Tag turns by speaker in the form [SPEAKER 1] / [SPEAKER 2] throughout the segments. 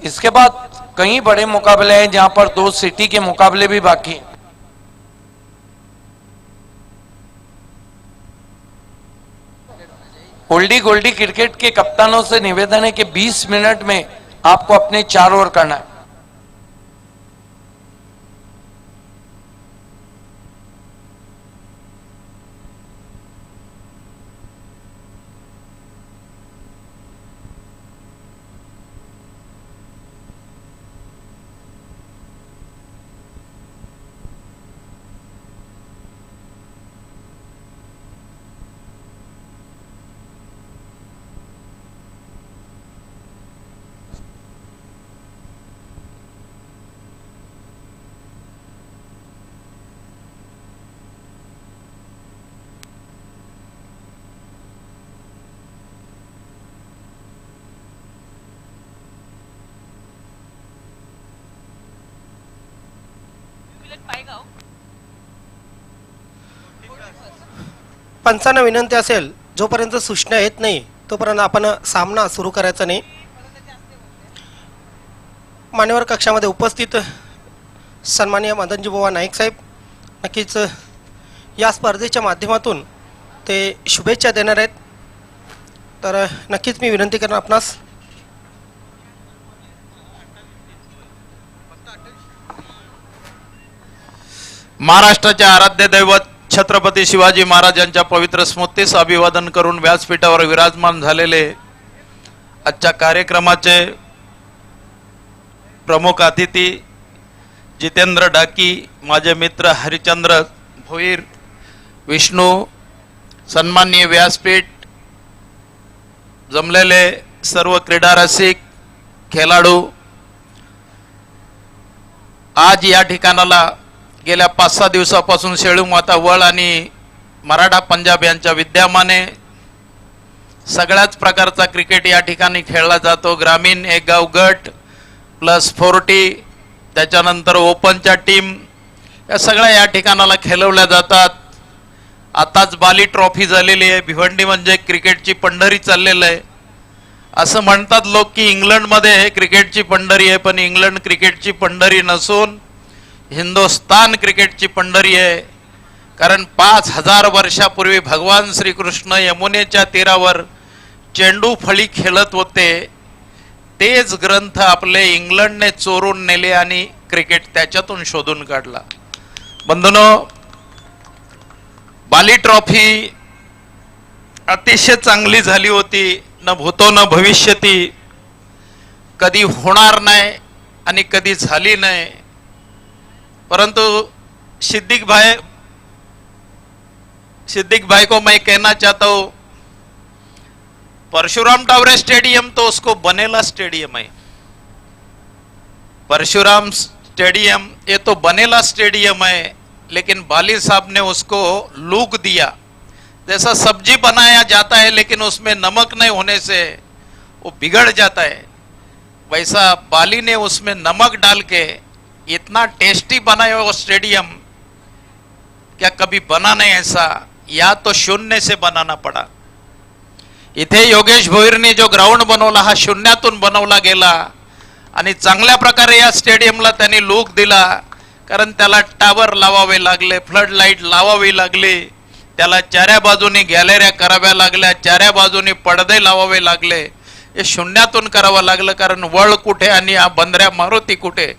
[SPEAKER 1] इसके बाद कई बड़े मुकाबले हैं जहां पर 2 सिटी के मुकाबले भी बाकी हैं। ओल्डी गोल्डी क्रिकेट के कप्तानों से निवेदन है कि 20 मिनट में आपको अपने 4 ओवर करना है।
[SPEAKER 2] पंचांना विनंती असेल, जोपर्यंत सूचना येत नाही तोपर्यंत आपण सामना सुरू करायचा नाही। मान्यवर कक्षामध्ये उपस्थित सन्माननीय मदनजी बुवा नाईक साहेब नक्कीच या स्पर्धेच्या माध्यमातून ते शुभेच्छा देणार आहेत, तर नक्कीच मी विनंती करणार आपणास
[SPEAKER 3] महाराष्ट्राचे आराध्य दैवत छत्रपती शिवाजी महाराजांच्या पवित्र स्मृतीस अभिवादन करून व्यासपीठावर विराजमान झालेले आजच्या कार्यक्रमाचे प्रमुख अतिथी जितेंद्र डाकी, माझे मित्र हरिचंद्र भोईर, विष्णू, सन्माननीय व्यासपीठ, जमलेले सर्व क्रीडा रसिक, खेळाडू, आज या ठिकाणाला गेल्या 5-6 दिवसापासून शेळू माता वळ आणि मराठा पंजाब यांच्या विद्यमाने सगळ्याच प्रकारचा क्रिकेट या ठिकाणी खेळला जातो। ग्रामीण, एक गाव गट प्लस 40, त्याच्यानंतर ओपनच्या टीम, या सगळ्या या ठिकाणाला खेळवल्या जातात। आताच बाली ट्रॉफी झालेली आहे। भिवंडी म्हणजे क्रिकेटची पंढरी चाललेलं आहे। असं म्हणतात लोक की इंग्लंडमध्ये हे क्रिकेटची पंढरी आहे, पण इंग्लंड क्रिकेटची पंढरी नसून हिंदुस्तान क्रिकेटची पंढरी आहे। कारण 5000 वर्षापूर्वी भगवान श्रीकृष्ण यमुनेच्या तीरावर चेंडू फळी खेळत होते, तेच ग्रंथ आपले इंग्लंडने चोरून नेले आणि क्रिकेट त्याच्यातून शोधून काढला। बंधूंनो, बाली ट्रॉफी अतिशय चांगली झाली होती, न भूतो न भविष्यती, कधी होणार नाही आणि कधी झाली नाही। परंतु सिद्दीक भाई को मैं कहना चाहता हूं, परशुराम टावरे स्टेडियम तो उसको बनेला स्टेडियम है। परशुराम स्टेडियम ये तो बनेला स्टेडियम है, लेकिन बाली साहब ने उसको लूक दिया। जैसा सब्जी बनाया जाता है लेकिन उसमें नमक नहीं होने से वो बिगड़ जाता है, वैसा बाली ने उसमें नमक डाल के इतना टेस्टी बनाया वो स्टेडियम, क्या कभी बना नहीं ऐसा, या तो शून्य से बनाना पड़ा। इथे योगेश भोईरने जो ग्राउंड बनवला हा शून्यातून बनवला गेला आणि चांगल्या प्रकारे या स्टेडियमला त्यांनी लूक दिला। कारण त्याला टावर लावावे लागले, फ्लड लाईट लावावी लागली, त्याला चाऱ्या बाजूने गॅलऱ्या कराव्या लागल्या, चाऱ्या बाजूने पडदे लावावे लागले। हे शून्यातून करावं लागलं, कारण वळ कुठे आणि हा बंदऱ्या मारुती कुठे,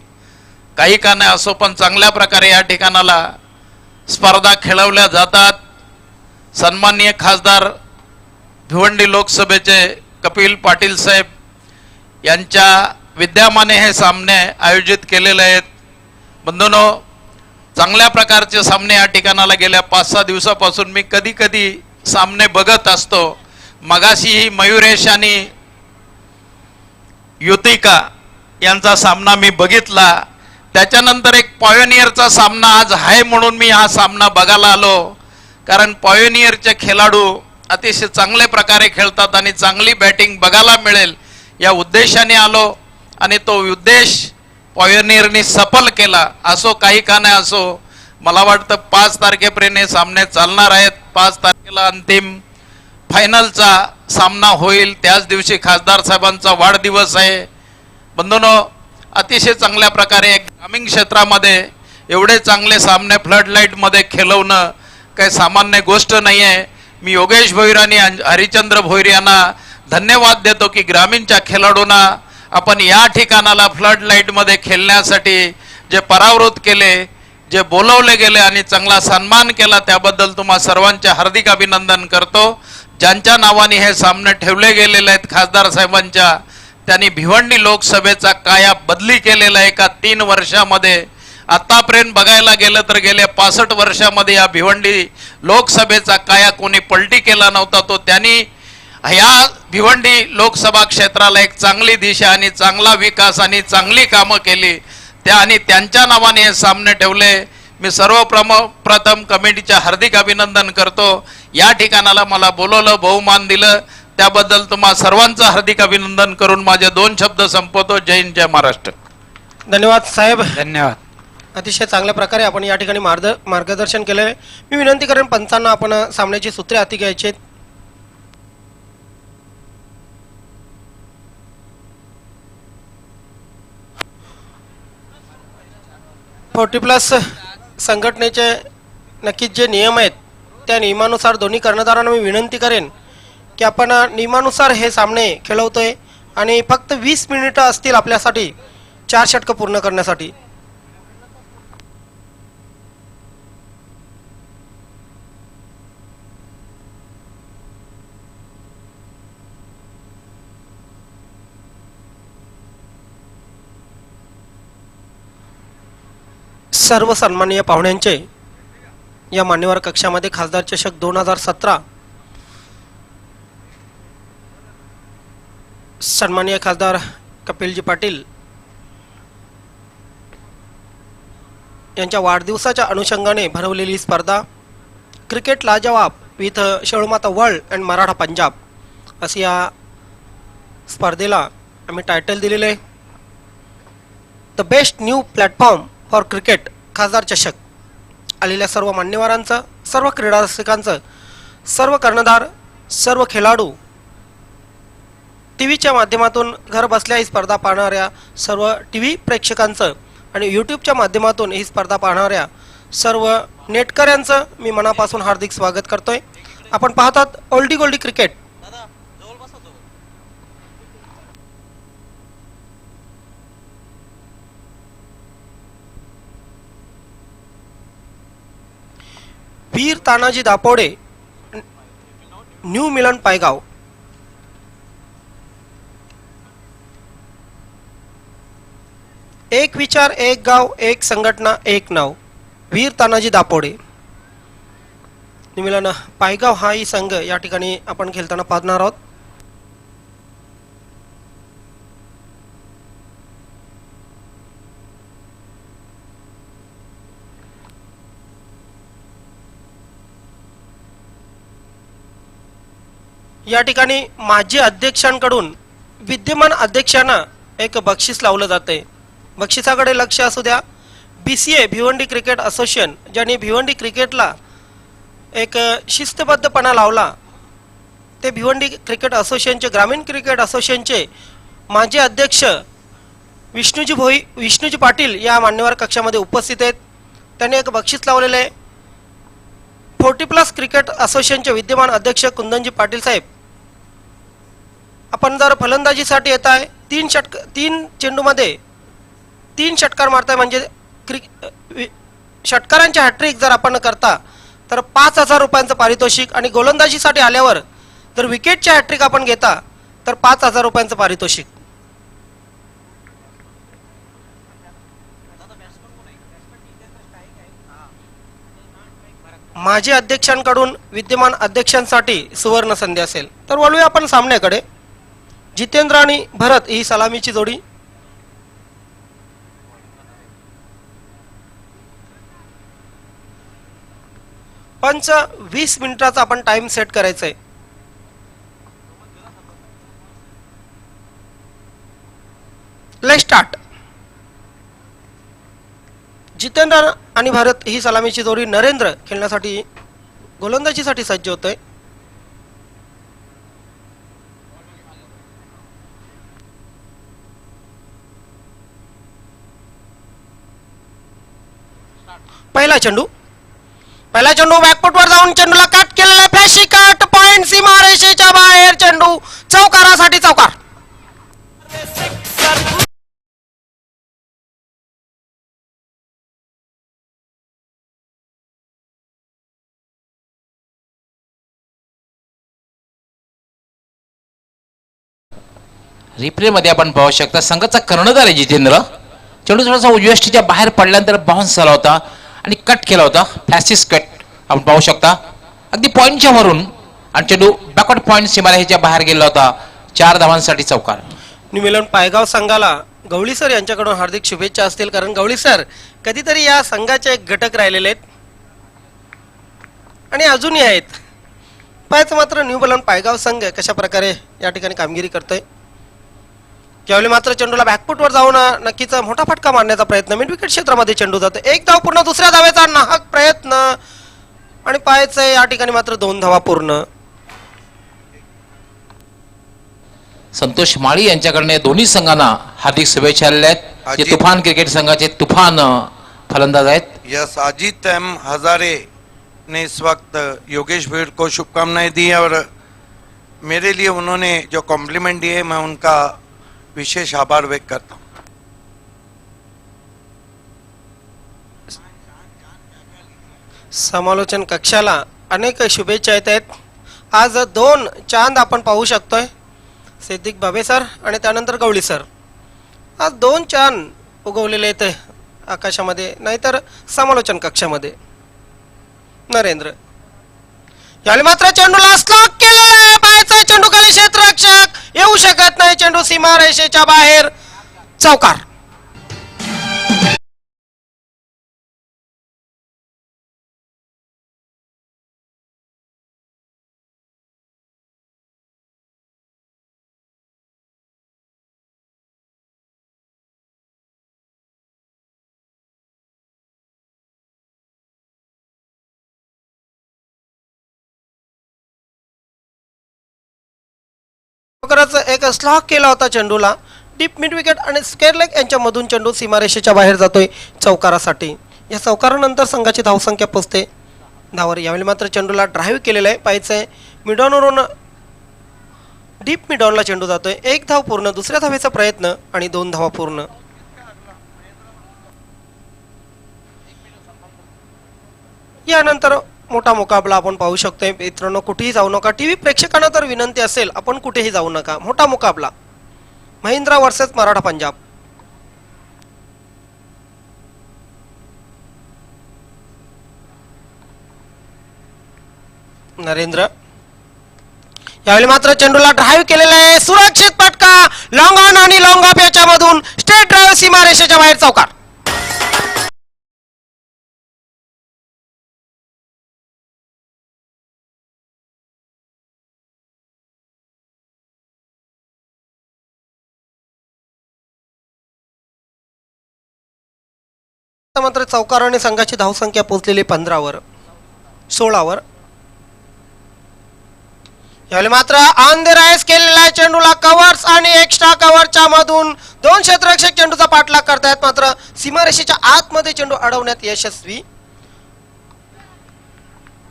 [SPEAKER 3] काही का नाही असो, पण चांगल्या प्रकारे या ठिकाणाला स्पर्धा खेळवल्या जातात। सन्माननीय खासदार भिवंडी लोकसभेचे कपिल पाटील साहेब यांच्या विद्यमाने हे सामने आयोजित केलेले आहेत। बंधूंनो, चांगल्या प्रकारचे सामने या ठिकाणाला गेल्या 5-6 दिवसापासून मी कधी कधी सामने बघत असतो। मगाशी ही मयुरेश आणि युतिका यांचा सामना मी बघितला, त्याच्यानंतर एक पॉयोनियरचा सामना आज आहे म्हणून मी हा सामना बघायला आलो। कारण पॉयोनियरचे खेळाडू अतिशय चांगल्या प्रकारे खेळतात आणि चांगली बॅटिंग बघायला मिळेल या उद्देशाने आलो आणि तो उद्देश पॉयोनियरने सफल केला। असो काही का नाही असो, मला वाटतं 5 तारखेपर्यंत हे सामने चालणार आहेत। 5 तारखेला अंतिम फायनलचा सामना होईल, त्याच दिवशी खासदार साहेबांचा वाढदिवस आहे बंधूंनो, अतिशय चांगल्या प्रकारे ग्रामीण क्षेत्रामध्ये एवढे चांगले सामने फ्लड लाईटमध्ये खेळवणं काही सामान्य गोष्ट नाही आहे. मी योगेश भोईर आणि हरिचंद्र भोईर यांना धन्यवाद देतो की ग्रामीणच्या खेळाडूंना आपण या ठिकाणाला फ्लड लाईटमध्ये खेळण्यासाठी जे परावृत्त केले, जे बोलवले गेले आणि चांगला सन्मान केला त्याबद्दल तुम्हा सर्वांचे हार्दिक अभिनंदन करतो. ज्यांच्या नावाने हे सामने ठेवले गेलेले आहेत खासदार साहेबांच्या, त्यांनी भिवंडी लोकसभेचा काया बदली केलेला आहे. एका 3 वर्षामध्ये आतापर्यंत बघायला गेलं तर गेल्या 65 वर्षामध्ये या भिवंडी लोकसभेचा काया कोणी पलटी केला नव्हता. तो त्यांनी या भिवंडी लोकसभा क्षेत्राला एक चांगली दिशा आणि चांगला विकास आणि चांगली कामं केली त्या आणि त्यांच्या नावाने हे सामने ठेवले. मी सर्वप्रथम कमिटीचे हार्दिक अभिनंदन करतो. या ठिकाणाला मला बोलवलं, बहुमान दिलं त्याबद्दल तुम्हा सर्वांचं हार्दिक अभिनंदन करून माझे 2 शब्द संपवतो. जय हिंद, जय महाराष्ट्र.
[SPEAKER 2] धन्यवाद साहेब.
[SPEAKER 1] धन्यवाद.
[SPEAKER 2] अतिशय चांगल्या प्रकारे आपण या ठिकाणी मार्गदर्शन केलेले. मी विनंती करेन पंचांना आपण सामन्याची सूत्रे हाती घ्यायची आहेत. 40+ संघटनेचे नक्कीच जे नियम आहेत त्या नियमानुसार दोन्ही कर्णधारांना मी विनंती करेन की आपण नियमानुसार हे सामने खेळवतोय आणि फक्त 20 मिनिटं असतील आपल्यासाठी 4 षटकं पूर्ण करण्यासाठी. सर्व सन्माननीय पाहुण्यांचे या मान्यवर कक्षामध्ये खासदार चषक 2017 सन्माननीय खासदार कपिलजी पाटील यांच्या वाढदिवसाच्या अनुषंगाने भरवलेली स्पर्धा क्रिकेट लाजवाब विथ शेळमाता वर्ल्ड अँड मराठा पंजाब अशी या स्पर्धेला आम्ही टायटल दिलेले आहे. The best new platform for cricket खासदार चषक. आलेल्या सर्व मान्यवरांचं, सर्व क्रीडा रसिकांचं, सर्व कर्णधार, सर्व खेळाडू, टीव्हीच्या माध्यमातून घर बसल्या ही स्पर्धा पाहणाऱ्या सर्व टीव्ही प्रेक्षकांचं आणि यूट्यूबच्या माध्यमातून ही स्पर्धा पाहणाऱ्या सर्व नेटकऱ्यांचं मी मनापासून हार्दिक स्वागत करतोय. आपण पाहतात ओल्डी गोल्डी क्रिकेट. वीर तानाजी दापोडे, न्यू मिलन पायगाव. एक विचार, एक गाव, एक संघटना, एक नाव. वीर तानाजी दापोडे, न्यू मिलन पायगाव हाही संघ या ठिकाणी आपण खेळताना पाहणार आहोत. या ठिकाणी माजी अध्यक्षांकडून विद्यमान अध्यक्षांना एक बक्षीस लावलं जाते. बक्षिसाकडे लक्ष असू द्या. BCA भिवंडी क्रिकेट असोसिएशन ज्यांनी भिवंडी क्रिकेटला एक शिस्तबद्धपणा लावला ते भिवंडी क्रिकेट असोसिएशनचे, ग्रामीण क्रिकेट असोसिएशनचे माजी अध्यक्ष विष्णूजी पाटील या मान्यवर कक्षामध्ये उपस्थित आहेत. त्यांनी एक बक्षीस लावलेले आहे. 40+ क्रिकेट असोसिएशनचे विद्यमान अध्यक्ष कुंदनजी पाटील साहेब, आपण जर फलंदाजीसाठी येत आहे 3 चेंडूमध्ये 3 षटकार मारताय म्हणजे षटकारांची हॅट्रिक जर आपण करता तर 5,000 रुपयांचं पारितोषिक आणि गोलंदाजीसाठी आल्यावर जर विकेटची हॅट्रिक आपण घेता तर 5,000 रुपयांचं पारितोषिक. माजी अध्यक्षांकडून विद्यमान अध्यक्षांसाठी सुवर्ण संधी असेल. तर वळूया आपण सामन्याकडे. जितेंद्र आणि भरत ही सलामीची जोडी. पंच 20 मिनिटाचा आपण टाइम सेट करायचा आहे. Let's start. जितेंद्र आणि भरत ही सलामीची जोडी. नरेंद्र खेळण्यासाठी गोलंदाजीसाठी सज्ज होतोय. पहिला चेंडू बॅकफुटवर जाऊन चेंडूला कट केलेला फ्लॅशी कट पॉइंट सीमारेषेच्या बाहेर चेंडू चौकारासाठी चौकार.
[SPEAKER 4] रिप्ले मध्ये आपण पाहू शकता संघाचा कर्णधार आहे जितेंद्र. चेंडू थोडासा उजव्या यष्टीच्या बाहेर पडल्यानंतर बाउन्स झाला होता आणि कट केला होता. फ्लॅशिस कट आपण पाहू शकता अगदी पॉइंटच्या वरून आणि चेंडू बॅकवर्ड पॉइंट सीमारेषेच्या बाहेर गेला होता. 4 धावांसाठी चौकार.
[SPEAKER 2] न्यूमिलन पायगाव संघाला गवळी सर यांच्याकडून हार्दिक शुभेच्छा असतील, कारण गवळी सर कधीतरी या संघाचे एक घटक राहिलेले आहेत आणि अजूनही आहेत. पाहायचं मात्र न्यूमिलन पायगाव संघ कशा प्रकारे या ठिकाणी कामगिरी करतोय. त्यावेळी मात्र चेंडूला बॅकफुटवर जाऊन नक्कीच मोठा फटका मारण्याचा प्रयत्न, मिड विकेट क्षेत्रामध्ये चेंडू जातो. एक धाव पूर्ण, दुसऱ्या धावेचा नाहक प्रयत्न आणि पाहायचंय या ठिकाणी मात्र 2 धावा पूर्ण.
[SPEAKER 4] संतोष माळी यांच्याकडे दोन्ही संघांना हार्दिक शुभेच्छा आलेल्या आहेत. जे तुफान क्रिकेट संघाचे तुफान फलंदाज आहेत.
[SPEAKER 5] यस, अजीत एम हजारे ने इस वक्त योगेश भीड़ को शुभकामनाएं दी हैं और मेरे लिए उन्होंने जो कॉम्प्लीमेंट दिए मैं उनका विशेष आभार व्यक्त करता हूँ.
[SPEAKER 2] समालोचन कक्षाला अनेक शुभेच्छा येत आहेत. आज 2 चांद आपण पाहू शकतोय, सिद्दीक बाबे सर आणि त्यानंतर गवळी सर. आज 2 चांद उगवलेले आहेत आकाशामध्ये, नाहीतर समालोचन कक्षामध्ये. नरेंद्र यावेळी मात्र चेंडूला स्लॉक केलेला पाहायचा, चेंडू खाली क्षेत्ररक्षक येऊ शकत नाही, चेंडू सीमारेषेच्या बाहेर चौकार. एक स्लॉक केला होता चेंडूला डीप मिड विकेट आणि स्क्वेअर लेग यांच्यामधून चेंडू सीमारेषेच्या बाहेर जातोय चौकारासाठी. या चौकारानंतर संघाची धावसंख्या पोचते धावर. यावेळी मात्र चेंडूला ड्राईव्ह केलेला आहे, पाहायचंय मिडॉनवरून डीप मिडॉनला चेंडू जातोय. 1 धाव पूर्ण, दुसऱ्या धावेचा प्रयत्न आणि 2 धावा पूर्ण. यानंतर मोठा मुकाबला आपण पाहू शकतोय. मित्रांनो, कुठेही जाऊ नका. टीव्ही प्रेक्षकांना तर विनंती असेल, आपण कुठेही जाऊ नका. मोठा मुकाबला महिंद्रा वर्सेस मराठा पंजाब. नरेंद्र यावेळी मात्र चेंडूला ड्राईव्ह केलेला आहे, सुरक्षित फटका लॉंग ऑन आणि लॉंग ऑफ याच्यामधून स्ट्रेट ड्राईव्ह सीमारेषेच्या बाहेर चौकार. मात्र चौकाराने संघाची धावसंख्या पोहोचलेली 15 वर 16 वर. यावेळी मात्र ऑन द राईस केलेला चेंडूला कव्हर्स आणि एक्स्ट्रा कव्हरच्या मधून 2 क्षेत्ररक्षक चेंडूचा पाठलाग करतायत, मात्र सीमारेषेच्या आतमध्ये चेंडू अडवण्यात यशस्वी.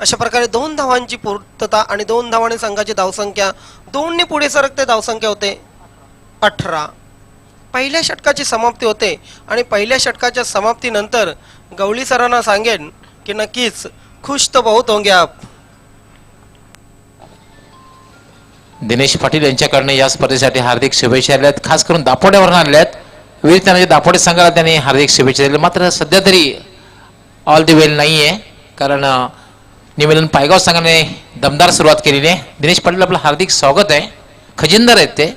[SPEAKER 2] अशा प्रकारे 2 धावांची पूर्तता आणि 2 धावांनी संघाची धावसंख्या 2 ने पुढे सरकते. धावसंख्या होते 18. पहिल्या षटकाची समाप्ती होते आणि पहिल्या षटकाच्या समाप्तीनंतर गवळी सरांना सांगेन की नक्कीच खुश तो बहुत होंगे आप.
[SPEAKER 4] दिनेश पाटील यांच्याकडनं या स्पर्धेसाठी हार्दिक शुभेच्छा आल्या आहेत. खास करून दापोड्यावरून आल्या आहेत. विविध त्यांना दापोडे संघाला त्यांनी हार्दिक शुभेच्छा दिल्या. मात्र सध्या तरी ऑल दी वेल नाही आहे, कारण निवेदन पायगाव संघाने दमदार सुरुवात केलेली आहे. दिनेश पाटील आपलं हार्दिक स्वागत आहे. खजिनदार आहेत ते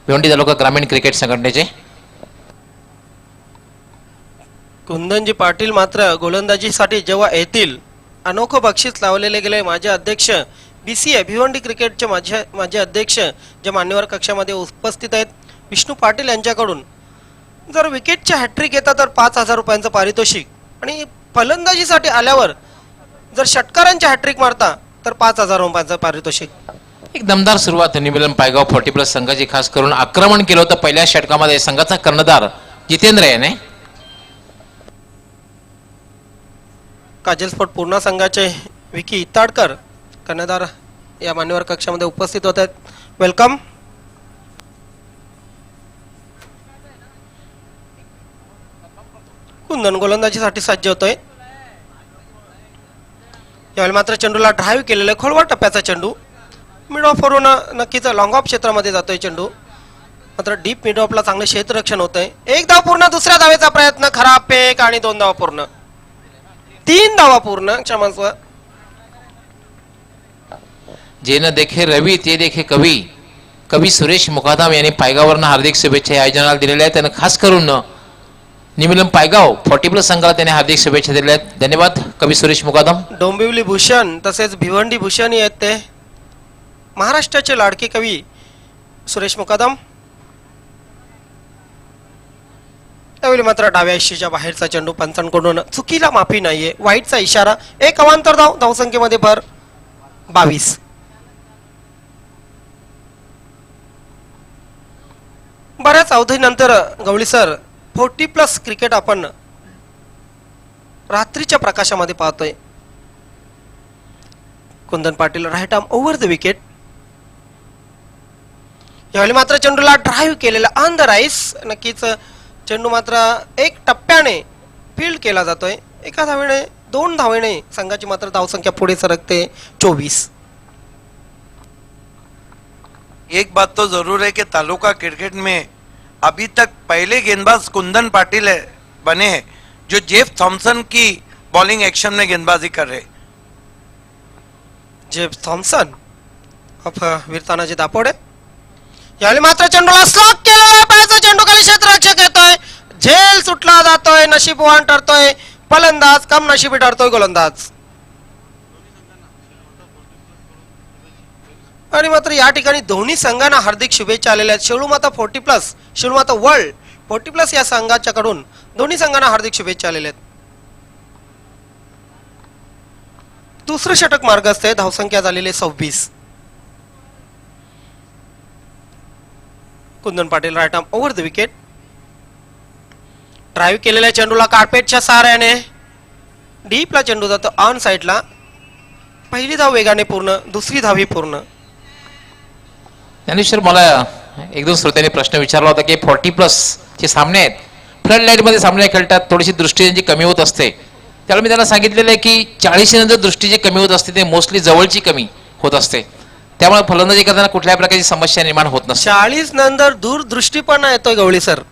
[SPEAKER 4] भिवंडी तालुका ग्रामीण क्रिकेट संघटनेचे.
[SPEAKER 2] कुंदनजी पाटील मात्र गोलंदाजीसाठी जेव्हा येतील, अनोखं बक्षीस लावलेले गेले. माझे अध्यक्ष BCA भिवंडी क्रिकेटचे माझे अध्यक्ष जे मान्यवर कक्षामध्ये उपस्थित आहेत विष्णू पाटील यांच्याकडून जर विकेटचे हॅट्रिक येतात तर 5,000 रुपयांचं पारितोषिक, आणि फलंदाजीसाठी आल्यावर जर षटकारांचे हॅट्रिक मारता तर 5,000 रुपयांचं पारितोषिक.
[SPEAKER 4] एक दमदार सुरुवात निवेदन पायगाव 40+ संघाची. खास करून आक्रमण केलं होतं पहिल्या षटकामध्ये संघाचा कर्णधार जितेंद्र याने.
[SPEAKER 2] काजल स्पोर्ट पूर्णा संघाचे विकी इताडकर कर्णधार या मान्यवर कक्षामध्ये उपस्थित होत आहेत. वेलकम. कुंदन गोलंदाजीसाठी सज्ज होतोय. यावेळी मात्र चेंडूला ड्राईव्ह केलेलं खोलवर टप्प्याचा चेंडू मिड ऑफवरून नक्कीच लॉंग ऑफ क्षेत्रामध्ये जातोय चेंडू. मात्र डीप मिड ऑफला चांगलं क्षेत्ररक्षण होतंय. एक धाव पूर्ण, दुसऱ्या धावेचा प्रयत्न, खराब पेक आणि 2 धावा पूर्ण, 3 धावा पूर्ण. क्षमस्व.
[SPEAKER 4] जे न देखे रवी ते देखे कवी. कवी सुरेश मुकादम यांनी पायगावरनं हार्दिक शुभेच्छा या आयोजनाला दिलेल्या आहेत. त्यांना खास करून निमिलम पायगाव 40+ संघाला त्यांनी हार्दिक शुभेच्छा दिल्या आहेत. धन्यवाद कवी सुरेश मुकादम.
[SPEAKER 2] डोंबिवली भूषण तसेच भिवंडी भूषण आहेत ते महाराष्ट्राचे लाडके कवी सुरेश मुकादम. त्यावेळी मात्र डाव्या इशीच्या बाहेरचा चेंडू पंचांकडून चुकीला माफी नाहीये. वाईटचा इशारा. एक अवांतर धाव, धावसंख्येमध्ये भर 22. बऱ्याच अवधीनंतर गवळी सर 40+ क्रिकेट आपण रात्रीच्या प्रकाशामध्ये पाहतोय. Kundan Patil right arm over the wicket. यावेळी मात्र चेंडूला ड्राईव्ह केलेला ऑन द राईस. नक्कीच चेंडू मात्र एक टप्प्याने फील्ड केला जातोय. एका धावेने 2 धावेने संघाची मात्र धावसंख्या पुढे सरकते 24.
[SPEAKER 5] एक बात तो जरूर है कि तालुका क्रिकेट में अभी तक पहले गेंदबाज कुंदन पाटिल बने हैं जो जेफ थॉमसन की बॉलिंग एक्शन में गेंदबाजी कर रहे.
[SPEAKER 2] जेफ थॉमसन ऑफ वीर तानाजी दापोडे. यावेळी मात्र चेंडूला स्लॉक केलेला पायाचा चेंडू खाली क्षेत्ररक्षक येतोय. झेल सुटला जातोय. नशीबवान ठरतोय फलंदाज, कम नशिबी ठरतोय गोलंदाज. आणि मात्र या ठिकाणी दोन्ही संघांना हार्दिक शुभेच्छा आलेल्या आहेत. शेळूमाता 40+, शेळूमाता वर्ल्ड 40+ या संघाच्याकडून दोन्ही संघांना हार्दिक शुभेच्छा आलेल्या आहेत. दुसरं षटक मार्ग असते. धावसंख्या झालेली 26. Kundan Patil right arm over the wicket. Drive केलेल्या चेंडूला कार्पेटच्या सहाऱ्याने डीपला चेंडू जातो ऑन साईडला. पहिली धाव वेगाने पूर्ण, दुसरी धाव ही पूर्ण.
[SPEAKER 4] ज्ञानेश्वर, मला 1-2 श्रोत्यांनी प्रश्न विचारला होता की 40+ चे सामने आहेत, फ्लड लाईट मध्ये सामने खेळतात, थोडीशी दृष्टी त्यांची कमी होत असते. त्याला मी त्यांना सांगितलेलं आहे की 40 नंतर दृष्टी जी कमी होत असते ते मोस्टली जवळची कमी होत असते. त्यामुळे फलंदाजी करताना कुठल्याही प्रकारची समस्या निर्माण होत नसते.
[SPEAKER 2] 40 नंतर दूरदृष्टीपणा येतोय गवळी सर.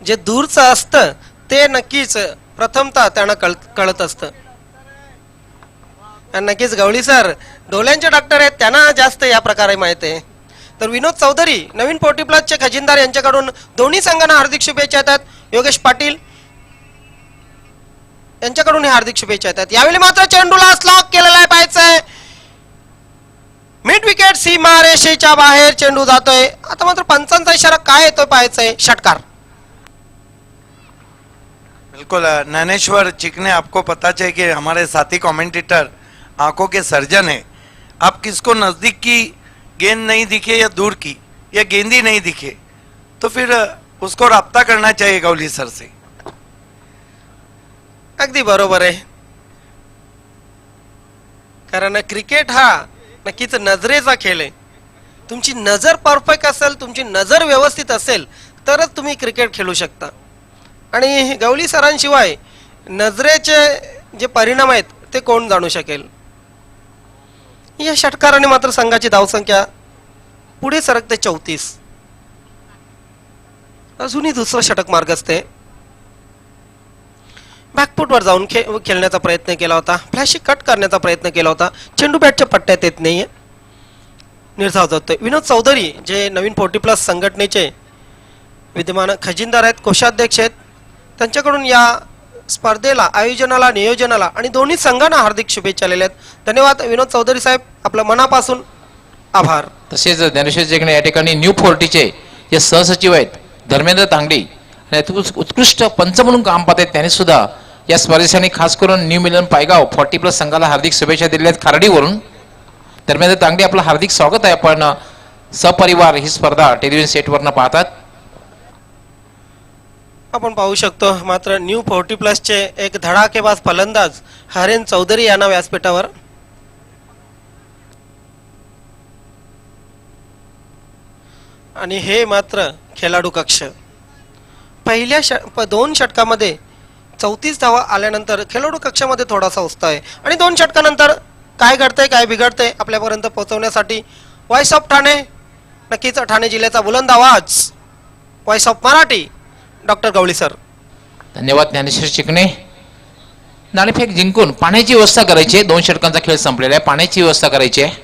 [SPEAKER 2] जे दूरचं असतं ते नक्कीच प्रथमतः त्यांना कळत असतं. आणि नक्कीच गवळी सर डोळ्यांचे डॉक्टर आहेत, त्यांना जास्त या प्रकारे माहिती आहे. तर विनोद चौधरी नवीन 40+ चे खजिनदार यांच्याकडून दोन्ही संघांना हार्दिक शुभेच्छा येतात. योगेश पाटील यांच्याकडून हार्दिक शुभेच्छा येतात. यावेळी मात्र चेंडूला स्लॉक केलेला आहे पाहायचंय. मिड विकेट सीमा रेषेच्या बाहेर चेंडू जातोय. आता मात्र पंचांचा इशारा काय येतोय पाहायचंय. षटकार.
[SPEAKER 5] बिल्कुल ज्ञानेश्वर चिकने, आपको पता चाहिए कि हमारे साथी कमेंटेटर आंखों के सर्जन है. आप किसको नजदीक की गेंद नहीं दिखे या दूर की या गेंद ही नहीं दिखे तो फिर उसको राब्ता करना चाहिए गौली सर से.
[SPEAKER 2] अगदी बरोबर आहे. कारण क्रिकेट हा नक्कीच नजरेचा खेळ आहे. तुमची नजर परफेक्ट असेल, तुमची नजर व्यवस्थित असेल तरच तुम्ही क्रिकेट खेळू शकता. आणि गवळी सरांशिवाय नजरेचे जे परिणाम आहेत ते कोण जाणू शकेल. या षटकाराने मात्र संघाची धावसंख्या पुढे सरकते 34. अजूनही दुसरं षटक मार्ग असते. बॅकफुटवर जाऊन खेळण्याचा प्रयत्न केला होता, फ्लॅशी कट करण्याचा प्रयत्न केला होता. चेंडू बॅटच्या पट्ट्यात येत नाहीये. निर्धाव जातोय. विनोद चौधरी जे नवीन 40+ संघटनेचे विद्यमान खजिनदार आहेत, कोषाध्यक्ष आहेत, त्यांच्याकडून या स्पर्धेला, आयोजनाला, नियोजनाला आणि दोन्ही संघांना हार्दिक शुभेच्छा आलेल्या आहेत. धन्यवाद विनोद चौधरी साहेब, आपलं मनापासून आभार.
[SPEAKER 4] तसेच ज्ञानेश्वर जिंकणे या ठिकाणी न्यू 40चे जे सहसचिव आहेत धर्मेंद्र तांगडी आणि उत्कृष्ट पंच म्हणून काम पाहत आहेत, त्यांनी सुद्धा या स्पर्धेसाठी खास करून न्यू मिलन पायगाव 40+ संघाला हार्दिक शुभेच्छा दिल्या आहेत खारडीवरून. धर्मेंद्र तांगडी, आपलं हार्दिक स्वागत आहे. आपण सपरिवार ही स्पर्धा टेलिव्हिजन सेटवरनं पाहतात.
[SPEAKER 2] आपण पाहू शकतो मात्र न्यू 40+ एक धडाकेबाज फलंदाज हरेन चौधरी यांना व्यासपीठावर. आणि हे मात्र खेळाडू कक्ष पहिल्या 2 षटकामध्ये 34 धावा आल्यानंतर खेळाडू कक्षामध्ये थोडासा उत्साह आहे आणि 2 षटकानंतर काय घडतंय काय बिघडतंय आपल्यापर्यंत पोहोचवण्यासाठी व्हॉइस ऑफ ठाणे, नक्कीच ठाणे जिल्ह्याचा बुलंद आवाज, voice of Marathi, doctor Gawali sir.
[SPEAKER 4] धन्यवाद ज्ञानेश्वर चिकणे. नाणेफेक जिंकून पाण्याची व्यवस्था करायची आहे. 2 षटकांचा खेळ संपलेला आहे. पाण्याची व्यवस्था करायची आहे.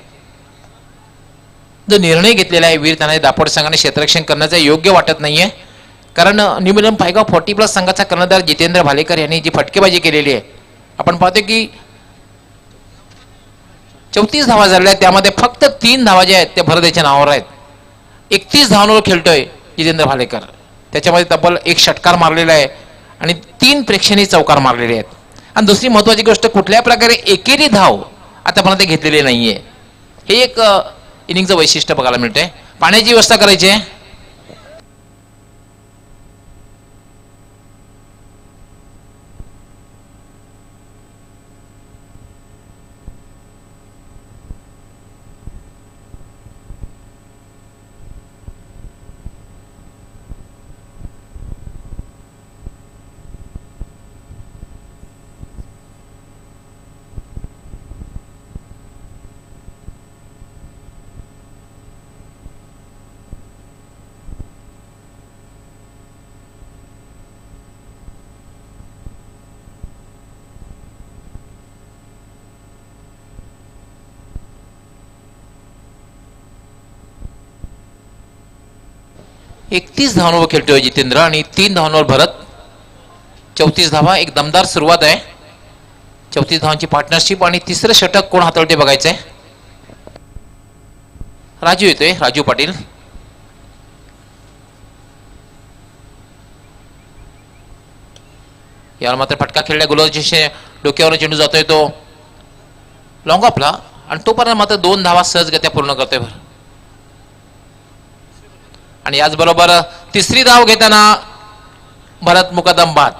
[SPEAKER 4] जो निर्णय घेतलेला आहे वीर तानाजी दापोडे संघाने क्षेत्ररक्षण करण्याचा योग्य वाटत नाहीये. कारण निमिलम पायगाव 40+ संघाचा कर्णधार जितेंद्र भालेकर यांनी जी फटकेबाजी केलेली आहे आपण पाहतो की 34 धावा झालेल्या आहेत. त्यामध्ये फक्त 3 धावा ज्या आहेत त्या भरत याच्या नावावर आहेत. 31 धावांवर खेळतोय जितेंद्र भालेकर. त्याच्यामध्ये तब्बल 1 षटकार मारलेला आहे आणि 3 प्रेक्षणीय चौकार मारलेले आहेत. आणि दुसरी महत्वाची गोष्ट कुठल्या प्रकारे एकेरी धाव आतापर्यंत घेतलेली नाहीये. हे एक इनिंगचं वैशिष्ट्य बघायला मिळतंय. पाण्याची व्यवस्था करायची आहे. एकतीस धावांवर खेळतोय जितेंद्र आणि 3 धावांवर भरत. 34 धावा, एक दमदार सुरुवात आहे. 34 धावांची पार्टनरशिप आणि तिसरं षटक कोण हाताळते बघायचंय. राजू येतोय, राजू पाटील. यावर मात्र फटका खेळल्या गुलाबाच्या डोक्यावर चेंडू जातोय तो लॉंग ऑफला आणि तोपर्यंत मात्र 2 धावा सहजगत्या पूर्ण करतोय. आणि याचबरोबर तिसरी धाव घेताना भरत मुकदम बाद.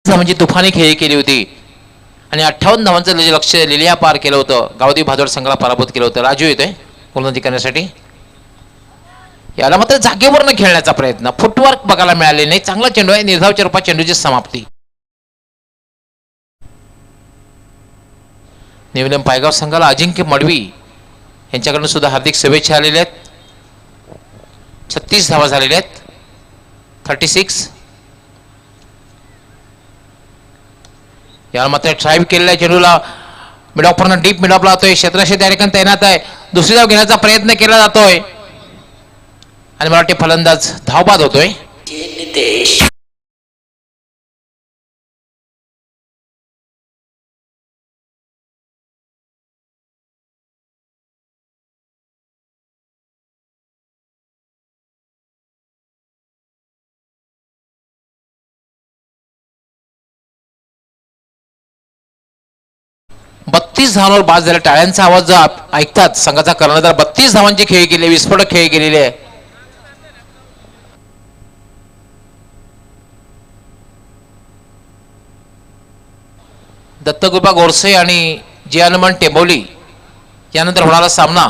[SPEAKER 4] म्हणजे तुफानी खेळी केली होती आणि 58 धावांचं लक्ष लिलिया पार केलं होतं. गावदी भादोड संघाला पराभूत केलं होतं. राजू येतोय गोलंदाजी करण्यासाठी. याला मात्र जागेवर खेळण्याचा प्रयत्न, फुटवर्क बघायला मिळाले नाही. चांगला चेंडू आहे. निर्धाव चरपा चेंडूची समाप्ती. निवलम पायगाव संघाला अजिंक्य मडवी यांच्याकडून सुद्धा हार्दिक शुभेच्छा आलेल्या आहेत. 36 धावा झालेल्या आहेत. 36. याला मात्र ट्राईव्ह केलेल्या चेंडूला मिडॉपरनं डीप मिडॉपला जातोय. क्षेत्ररक्षक त्या ठिकाणी तैनात आहे. दुसरी धाव घेण्याचा प्रयत्न केला जातोय आणि मराठी फलंदाज धावबाद होतोय. बत्तीस धावांवर बाद झाले. टाळ्यांचा आवाज जो ऐकतात संघाचा कर्णधार 32 धावांची खेळी केली, विस्फोटक खेळी केलेली आहे. दत्तगुरुबा गोरसे आणि जियानमन टेंबोली यानंतर होणारा सामना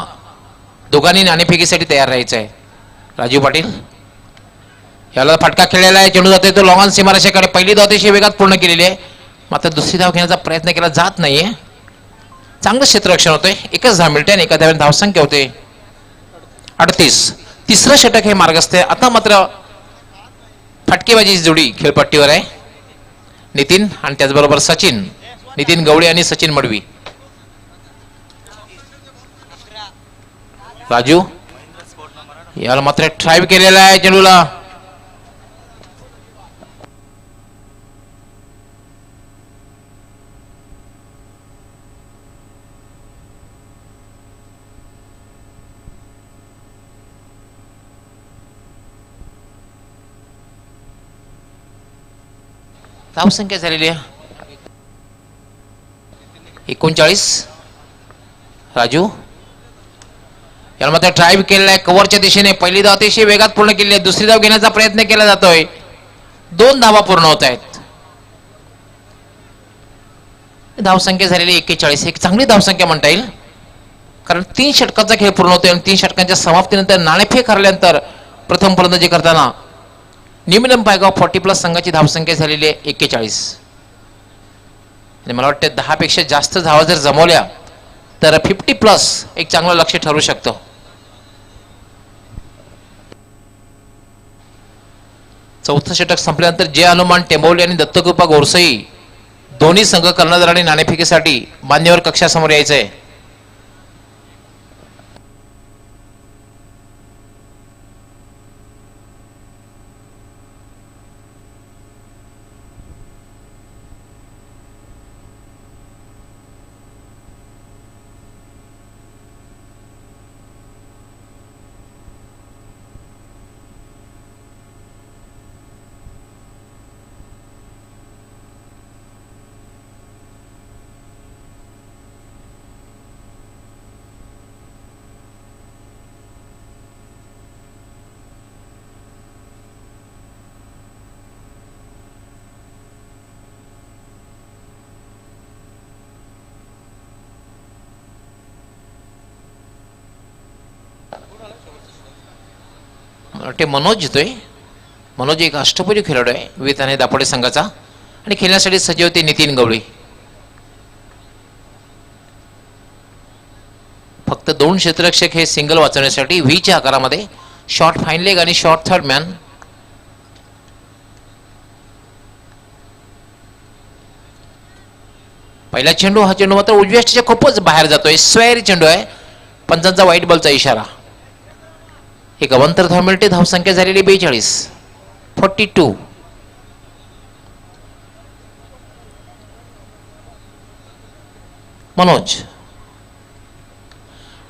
[SPEAKER 4] दोघांनी नाणेफेकीसाठी तयार राहायचं आहे. राजू पाटील याला फटका खेळलेला आहे. चेंडू जातोय तो लॉंग सीमारेषेकडे. पहिली धाव अतिशय वेगात पूर्ण केलेली आहे. मात्र दुसरी धाव घेण्याचा प्रयत्न केला जात नाहीये. चांगलं क्षेत्ररक्षण होतंय. एकच धाव मिळते आणि एका धाव्याने धावसंख्या होते 38. तिसरं षटक हे मार्गस्थ आहे. आता मात्र फटकेबाजीची जोडी खेळपट्टीवर आहे. नितीन आणि त्याचबरोबर सचिन, नितीन गवळी आणि सचिन मडवी. राजू याला मात्र ट्राईव्ह केलेला आहे चेंडूला. धावसंख्या झालेली आहे 39. राजू याला मात्र ड्राईव्ह केलेला आहे कव्हरच्या दिशेने. पहिली धाव अतिशय वेगात पूर्ण केली आहे. दुसरी धाव घेण्याचा प्रयत्न केला जातोय. 2 धावा पूर्ण होत आहेत. धावसंख्या झालेली 41. एक चांगली धावसंख्या म्हणता येईल, कारण 3 षटकांचा खेळ पूर्ण होतोय आणि 3 षटकांच्या समाप्तीनंतर नाणेफेक हरल्यानंतर प्रथम फलंदाजी करताना न्यूमिलम पायगाव 40+ संघाची धावसंख्या झालेली आहे 41. आणि मला वाटतं 10 पेक्षा जास्त धावा जर जमवल्या तर 50+ एक चांगलं लक्ष्य ठरू शकतं. चौथं षटक संपल्यानंतर जे हनुमान टेंबवले आणि दत्तकृपा गोरसई दोन्ही संघ कर्णधार आणि नाणेफेकीसाठी मान्यवर कक्षासमोर यायचंय. ते मनोज येतोय. मनोज एक अष्टपैलू खेळाडू आहे विविध आणि दापोडे संघाचा आणि खेळण्यासाठी सज्ज होते नितीन गवळी. फक्त 2 क्षेत्ररक्षक हे सिंगल वाचवण्यासाठी व्हीच्या आकारामध्ये शॉर्ट फाईन लेग आणि शॉर्ट थर्ड मॅन. पहिला चेंडू हा चेंडू मात्र उजव्या स्टेच्या खूपच बाहेर जातोय. स्वैरी चेंडू आहे. पंचांचा व्हाईट बॉलचा इशारा. एक अवंतर धाव मिळते. धावसंख्या झालेली 42. 42. मनोज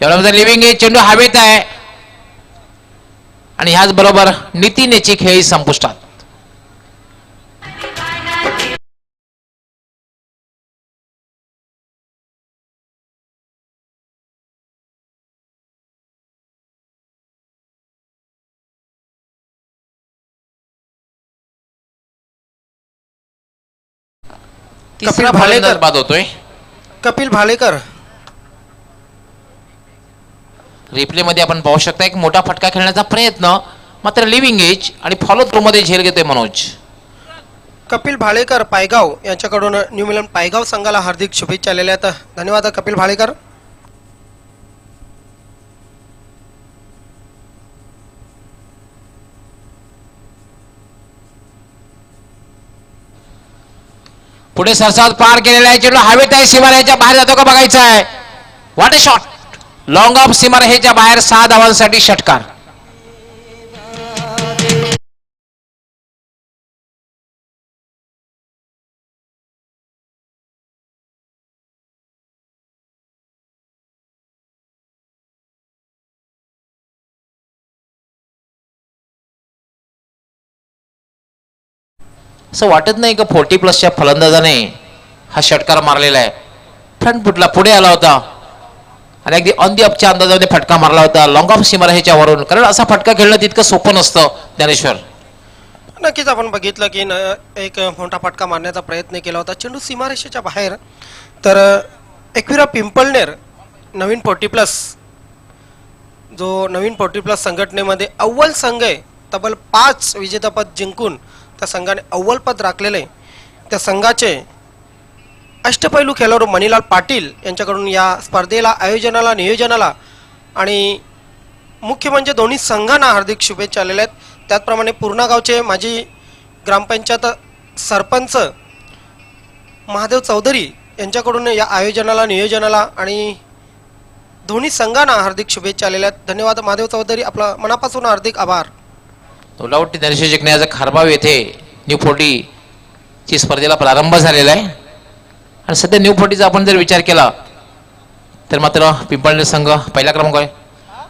[SPEAKER 4] यावेळेला लिव्हिंग हे चेंडू हवेत आहे आणि ह्याच बरोबर नितीन याची खेळी संपुष्टात. तिसरा फलंदाज बाद होतोय.
[SPEAKER 2] कपिल भालेकर
[SPEAKER 4] रिप्ले मध्ये आपण पाहू शकता एक मोठा फटका खेळण्याचा प्रयत्न, मात्र लिव्हिंग एज आणि फॉलो थ्रो मध्ये झेल घेतोय मनोज.
[SPEAKER 2] कपिल भालेकर पायगाव यांच्याकडून न्यूमिलम पायगाव संघाला हार्दिक शुभेच्छा आलेल्या आहेत. धन्यवाद कपिल भालेकर.
[SPEAKER 4] पुढे सरसाद पार केलेला आहे. चेंडू हवेत आहे. सीमारेषेच्या बाहेर जातो का बघायचा आहे. What a shot. Long of सीमारेषेच्या बाहेर 6 धावांसाठी षटकार. असं वाटत नाही का 40+ फलंदाजाने हा षटकार मारलेला आहे. फ्रंट फुटला पुढे आला होता आणि अगदी ऑन दी अपच्या अंदाजाने फटका मारला होता लॉंग ऑफ सीमारेषेच्या वरून. कारण असा फटका खेळणं तितकं सोपं नसतं ज्ञानेश्वर.
[SPEAKER 2] नक्कीच आपण बघितलं की एक मोठा फटका मारण्याचा प्रयत्न केला होता. चेंडू सीमारेषेच्या बाहेर. तर एकविरा पिंपळनेर नवीन 40+ जो नवीन 40+ संघटनेमध्ये अव्वल संघ आहे. तब्बल 5 विजेतापद जिंकून त्या संघाने अव्वल पद राखलेले. त्या संघाचे अष्टपैलू खेळाडू मणिलाल पाटील यांच्याकडून या स्पर्धेला आयोजनाला नियोजनाला आणि मुख्य म्हणजे दोन्ही संघांना हार्दिक शुभेच्छा आलेल्या आहेत. त्याचप्रमाणे पूर्णा गावचे माजी ग्रामपंचायत सरपंच महादेव चौधरी यांच्याकडून या आयोजनाला नियोजनाला आणि दोन्ही संघांना हार्दिक शुभेच्छा आलेल्या आहेत. धन्यवाद महादेव चौधरी. आपला मनापासून हार्दिक आभार.
[SPEAKER 4] तोलावटी ज्ञानेश्वर जिंकण्याचा खारबाव येथे न्यू 40 ची स्पर्धेला प्रारंभ झालेला आहे आणि सध्या न्यू 40चा आपण जर विचार केला तर मात्र पिंपळनेर संघ पहिला क्रमांक आहे.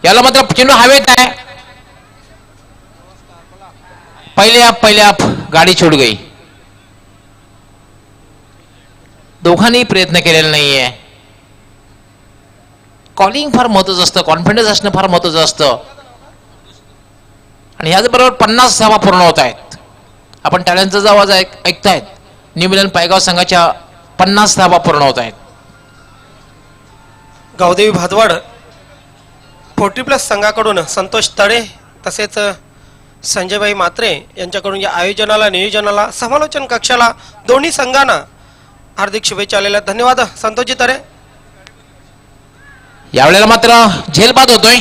[SPEAKER 4] याला मात्र चेंडू हवेत आहे. पहिले आप गाडी छोड़ गई. दोघांनी प्रयत्न केलेला नाहीये. कॉलिंग फार महत्वाचं असतं, कॉन्फिडन्स असणं फार महत्वाचं असतं. आणि ह्याचबरोबर 50 धावा पूर्ण होत आहेत. आपण टाळ्यांचा जो आवाज ऐकतायत. न्यू मिलन पायगाव संघाच्या 50 धावा पूर्ण होत आहेत.
[SPEAKER 2] गावदेवी भादवाड 40+ संघाकडून संतोष तळे तसेच संजयभाई मात्रे यांच्याकडून या आयोजनाला, नियोजनाला, समालोचन कक्षाला, दोन्ही संघांना हार्दिक शुभेच्छा आलेल्या. धन्यवाद संतोषजी तळे.
[SPEAKER 4] यावेळेला मात्र झेलबाद होतोय.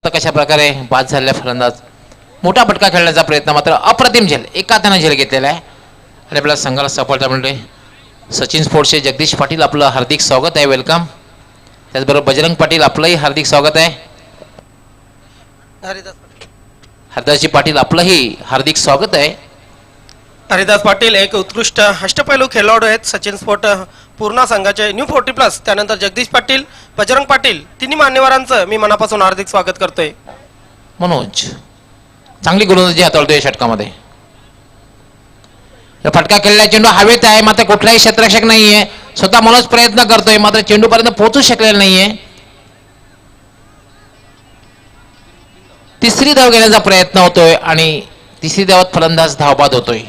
[SPEAKER 4] कशा प्रकारे बाद झालेला फलंदाज. मोठा फटका खेळण्याचा प्रयत्न, मात्र अप्रतिम झेल, एका हाताने झेल घेतलेला आहे. आणि आपल्या संघाला सफलता मिळते. सचिन स्पोर्ट्सचे जगदीश पाटील आपलं हार्दिक स्वागत आहे, वेलकम. त्याचबरोबर बजरंग पाटील आपलंही हार्दिक स्वागत आहे. हरदासजी पाटील आपलंही हार्दिक स्वागत आहे.
[SPEAKER 2] हरिदास पाटील एक उत्कृष्ट अष्टपैलू खेळाडू आहेत सचिन स्पोर्ट पूर्णा संघाचे न्यू 40+. त्यानंतर जगदीश पाटील, बजरंग पाटील, तिन्ही मान्यवरांचं मी मनापासून हार्दिक स्वागत करतोय.
[SPEAKER 4] मनोज चांगली गोलंदाजी हाताळतोय या षटकामध्ये. फटका खेळलेला चेंडू हवेत आहे, मात्र कुठलाही क्षेत्ररक्षक नाहीये. स्वतः मनोज प्रयत्न करतोय, मात्र चेंडू पर्यंत पोहोचू शकलेला नाहीये. तिसरी धाव घेण्याचा प्रयत्न होतोय आणि तिसरी धावात फलंदाज धावबाद होतोय.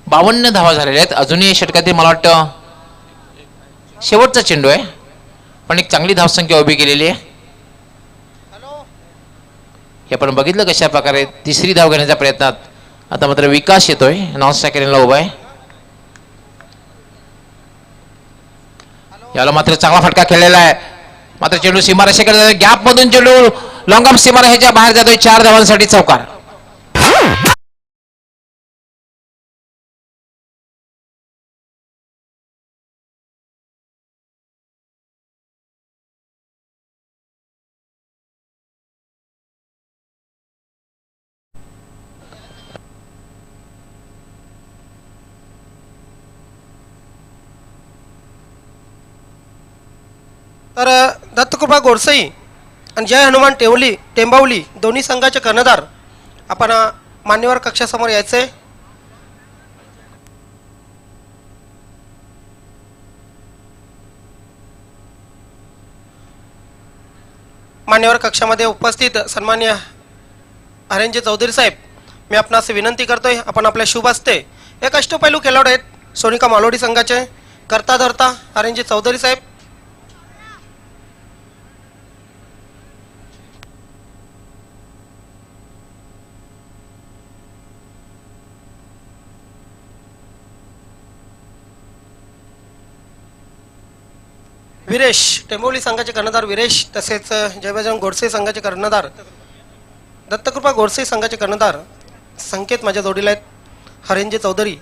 [SPEAKER 4] बावन्न धावा झालेल्या आहेत. अजूनही षटकातील मला वाटतं शेवटचा चेंडू आहे, पण एक चांगली धावसंख्या उभी केलेली आहे. हे आपण बघितलं कशा प्रकारे तिसरी धाव घेण्याच्या प्रयत्नात आता मात्र विकास येतोय, नॉन स्ट्रायकरला उभा आहे. याला मात्र चांगला फटका खेळलेला आहे, मात्र चेंडू सीमारेषेकडे जातोय. गॅप मधून चेंडू लॉंग ऑफ सीमारेषेच्या बाहेर जातोय. 4 धावांसाठी चौकार.
[SPEAKER 2] तर दत्तकृपा गोडसई आणि जय हनुमान टेंबावली दोन्ही संघाचे कर्णधार आपण मान्यवर कक्षासमोर यायचे. मान्यवर कक्षामध्ये उपस्थित सन्मान्य हरेंजी चौधरी साहेब, मी आपणास विनंती करतोय, आपण आपल्या शुभ हस्ते एक अष्टपैलू खेळाडू आहेत सोनिका मालोडी संघाचे करता धरता हरेंजी चौधरी साहेब. विरेश टेंबोली संघाचे कर्णधार विरेश, तसेच जय बजरंग गोडसे संघाचे कर्णधार दत्तकृपा गोडसे संघाचे कर्णधार संकेत माझ्या जोडीला आहेत, हरेंजी चौधरी.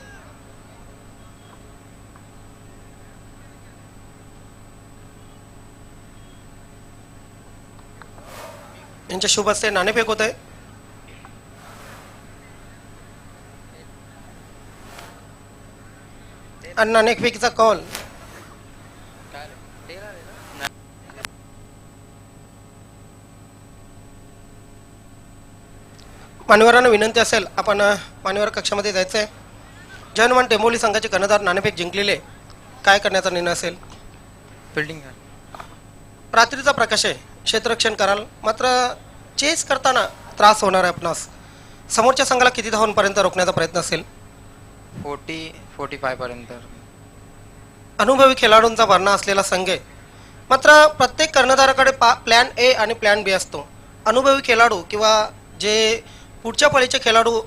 [SPEAKER 2] यांच्या शुभ हस्ते नाणेफेक होत आहे. आणि नाणेफेकीचा कॉल मान्यवरांना विनंती असेल, आपण मान्यवर कक्षामध्ये जायचं आहे. जय हनुमान टेंबोली संघाचे कर्णधार नाणेफेक जिंकलेले, काय करण्याचा निर्णय असेल?
[SPEAKER 6] फिल्डिंग
[SPEAKER 2] रात्रीचा प्रकाश आहे, क्षेत्ररक्षण कराल, मात्र चेस करताना त्रास होणार आहे आपणास. समोरच्या संघाला किती धावांपर्यंत रोखण्याचा प्रयत्न असेल?
[SPEAKER 6] 40-45 पर्यंत.
[SPEAKER 2] अनुभवी खेळाडूंचा भरणा असलेला संघ आहे, मात्र प्रत्येक कर्णधाराकडे प्लॅन ए आणि प्लॅन बी असतो. अनुभवी खेळाडू किंवा जे पुढच्या फळीचे खेळाडू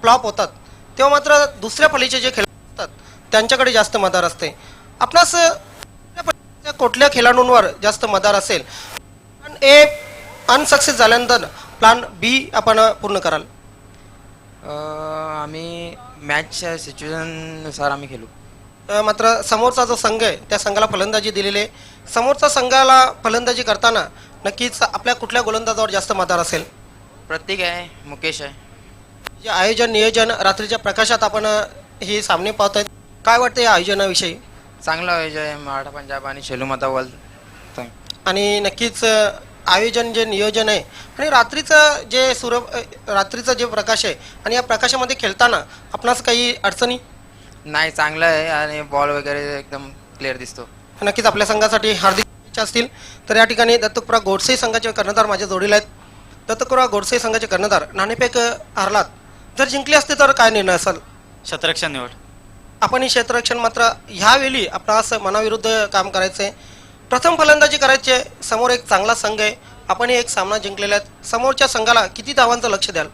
[SPEAKER 2] फ्लॉप होतात, तेव्हा मात्र दुसऱ्या फळीचे जे त्यांच्याकडे जास्त मदार असते. आपणास कुठल्या खेळाडूंवर जास्त मदार असेल पण ए अनसक्सेस झाल्यानंतर प्लॅन बी आपण पूर्ण कराल?
[SPEAKER 6] आम्ही मॅचच्या सिच्युएशननुसार आम्ही खेळू.
[SPEAKER 2] मात्र समोरचा जो संघ आहे त्या संघाला फलंदाजी दिलेली आहे. समोरचा संघाला फलंदाजी करताना नक्कीच आपल्या कुठल्या गोलंदाजावर जास्त मदार असेल?
[SPEAKER 6] प्रतीक आहे, मुकेश आहे.
[SPEAKER 2] जे आयोजन नियोजन रात्रीच्या प्रकाशात आपण हे सामने पाहत आहेत, काय वाटतं या आयोजनाविषयी?
[SPEAKER 6] चांगलं आयोजन आहे. मराठा पंजाब आणि शेलूमाता वर्ल्ड.
[SPEAKER 2] आणि नक्कीच आयोजन जे नियोजन आहे आणि रात्रीचं जे प्रकाश आहे आणि या प्रकाशामध्ये खेळताना आपणास काही अडचणी?
[SPEAKER 6] नाही, चांगलं आहे आणि बॉल वगैरे एकदम क्लिअर दिसतो.
[SPEAKER 2] नक्कीच आपल्या संघासाठी हार्दिक शुभेच्छा असतील. तर या ठिकाणी दत्तकपुरा गोडसे संघाचे कर्णधार माझ्या जोडीला आहेत. दत्तकपुरा गोडसे संघाचे कर्णधार नाणेफेक हरलात, जर जिंकले असते तर काय निर्णय असेल?
[SPEAKER 7] क्षेत्ररक्षण निवड.
[SPEAKER 2] आपण ही क्षेत्ररक्षण मात्र ह्यावेळी आपणास मनाविरुद्ध काम करायचं आहे. प्रथम फलंदाजी करायची आहे. समोर एक चांगला संघ आहे. आपणही एक सामना जिंकलेला आहे. समोरच्या संघाला किती धावांचं लक्ष द्याल?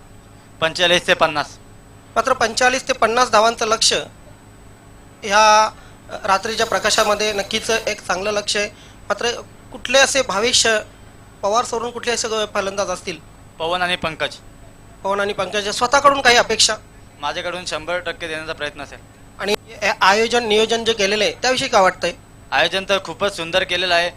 [SPEAKER 7] 45 ते 50.
[SPEAKER 2] मात्र 45 ते 50 धावांचं लक्ष ह्या रात्रीच्या प्रकाशामध्ये नक्कीच एक चांगलं लक्ष आहे. मात्र कुठले असे भविष्य पवार सोडून कुठले असे फलंदाज असतील?
[SPEAKER 7] पवन आणि पंकज.
[SPEAKER 2] पवन आणि पंकज स्वतःकडून काही अपेक्षा?
[SPEAKER 7] माझ्याकडून 100% देण्याचा प्रयत्न असेल.
[SPEAKER 2] आणि आयोजन नियोजन जे केलेलं आहे त्याविषयी काय वाटतंय?
[SPEAKER 7] आयोजन तर खूपच सुंदर केलेलं आहे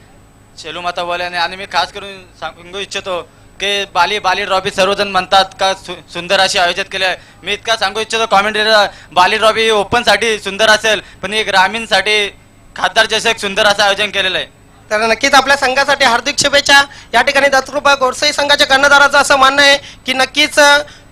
[SPEAKER 7] शेलूमाता वाल्याने. आणि मी खास करून सांगू इच्छितो की बाली ट्रॉफी सर्वजण म्हणतात का सुंदर अशी आयोजित केले आहे. मी इतका सांगू इच्छितो कॉमेंटेटर, बाली ट्रॉफी ओपनसाठी सुंदर असेल पण ही ग्रामीणसाठी खासदार चषक सुंदर असं आयोजन केलेलं आहे.
[SPEAKER 2] तर नक्कीच आपल्या संघासाठी हार्दिक शुभेच्छा. या ठिकाणी दत्तकृपा गोडसे संघाच्या कर्णधाराचं असं म्हणणं आहे की नक्कीच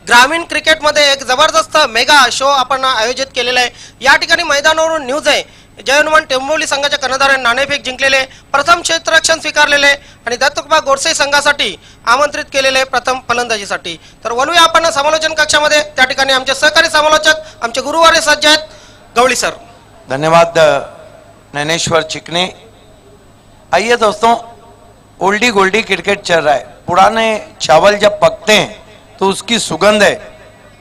[SPEAKER 2] ग्रामीण क्रिकेटमध्ये एक जबरदस्त मेगा शो आपण आयोजित केलेला आहे. या ठिकाणी मैदानावरून न्यूज आहे, जय हनुमान टेंबोली संघाच्या कर्णधाराने नाणेफेक जिंकलेले, प्रथम क्षेत्ररक्षण स्वीकारलेले आणि दत्तकृपा गोडसे संघासाठी आमंत्रित केलेले प्रथम फलंदाजीसाठी. तर वळूया आपण समालोचन कक्षामध्ये. त्या ठिकाणी आमचे सहकारी समालोचक आमचे गुरुवारी सज्ज आहेत, गवळी सर.
[SPEAKER 5] धन्यवाद नैनेश्वर चिकने. आइए दोस्तों, ओल्डी गोल्डी क्रिकेट चल रहा है. पुराने चावल जब पकते हैं तो उसकी सुगंध है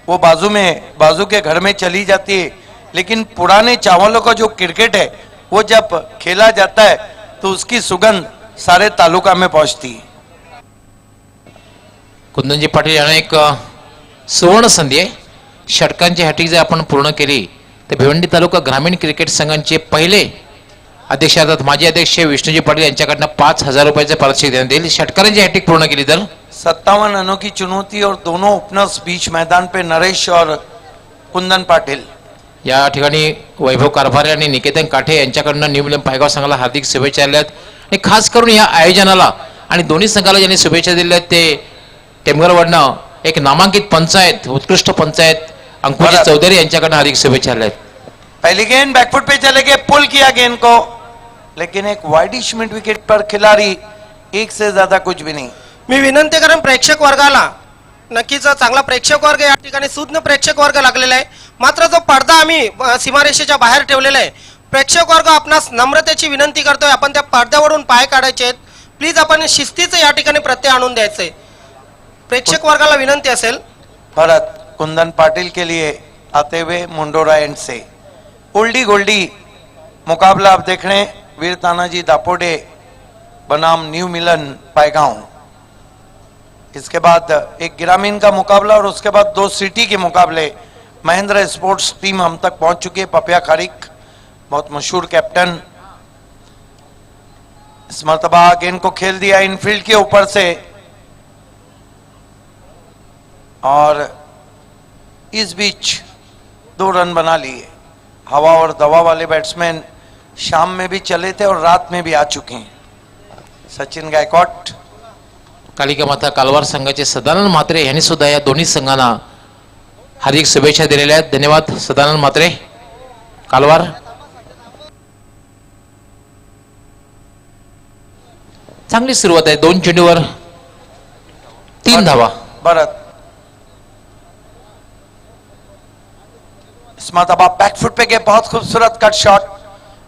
[SPEAKER 5] वो बाजू के घर में चली जाती है, लेकिन पुराने चावलों का जो क्रिकेट है वो जब खेला जाता है तो उसकी सुगंध सारे तालुका में पहुंचती है.
[SPEAKER 4] कुंदनजी पाटील यांना एक सुवर्ण संधी आहे. षटकांची हॅट्रिक जर आपण पूर्ण केली तर भिवंडी तालुका ग्रामीण क्रिकेट संघाचे पहिले अध्यक्ष अर्थात माजी अध्यक्ष विष्णुजी पाटील यांच्याकडनं 5,000 रुपयाचे पारितोषिक देण्यात येईल षटकारांची हॅट्रिक पूर्ण केली तर.
[SPEAKER 5] 57 रनों की चुनौती और दोनों ओपनर्स बीच मैदान पे नरेश और कुंदन पाटिल.
[SPEAKER 4] या ठिकाणी वैभव कारभारे आणि निकेतन काठे यांच्याकडनं न्यू मिलन पायगाव संघाला हार्दिक शुभेच्छा दिल्या आहेत. आणि खास करून या आयोजनाला आणि दोन्ही संघाला ज्यांनी शुभेच्छा दिल्या आहेत ते टेमगरवडनं एक नामांकित पंचायत, उत्कृष्ट पंचायत अंकुश चौधरी यांच्याकडनं हार्दिक शुभेच्छा दिल्या आहेत.
[SPEAKER 5] पहली गेंद बैकफुट पे चले गए, पुल किया गेंद को, लेकिन एक वाइडिश मिड विकेट पर खिलाड़ी, एक से ज्यादा कुछ भी नहीं.
[SPEAKER 2] मी विनंती करेन प्रेक्षक वर्गाला, नक्कीच चांगला प्रेक्षक वर्ग या ठिकाणी सुज्ञ प्रेक्षक वर्ग लागलेला आहे. मात्र जो पडदा आम्ही सीमारेषेच्या बाहेर ठेवलेला आहे, प्रेक्षक वर्ग आपणास नम्रतेची विनंती करतोय, आपण त्या पडद्यावरून पाय काढायचे आहेत. प्लीज आपण शिस्तीचं या ठिकाणी प्रत्यय आणून द्यायचंय. प्रेक्षक वर्गाला विनंती असेल.
[SPEAKER 5] भरत कुंदन पाटिल के लिए आते हुए मुंडोरा एंड से ओल्डी गोल्डी मुकाबला आप देख रहे हैं. वीर तानाजी दापोडे बनाम न्यू मिलन पायगांव. इसके बाद एक ग्रामीण का मुकाबला और उसके बाद 2 सिटी के मुकाबले. महेंद्र स्पोर्ट्स टीम हम तक पहुंच चुकी है. पपिया खारिक बहुत मशहूर कैप्टन, इस मरतबा गेंद को खेल दिया इनफील्ड के ऊपर से और इस बीच 2 रन बना लिए. हवा और दवा वाले बैट्समैन शाम में भी चले थे और रात में भी आ चुके हैं. सचिन गायकवाड.
[SPEAKER 4] कालिका माता कालवार संघाचे सदानंद म्हात्रे यांनी सुद्धा या दोन्ही संघांना हार्दिक शुभेच्छा दिलेल्या आहेत. धन्यवाद सदानंद म्हात्रे कालवार. चांगली सुरुवात आहे. 2 चेंडूवर 3 धावा.
[SPEAKER 5] भरत इस मरतबा बैकफुट पे गए, बहुत खूबसूरत कट शॉट,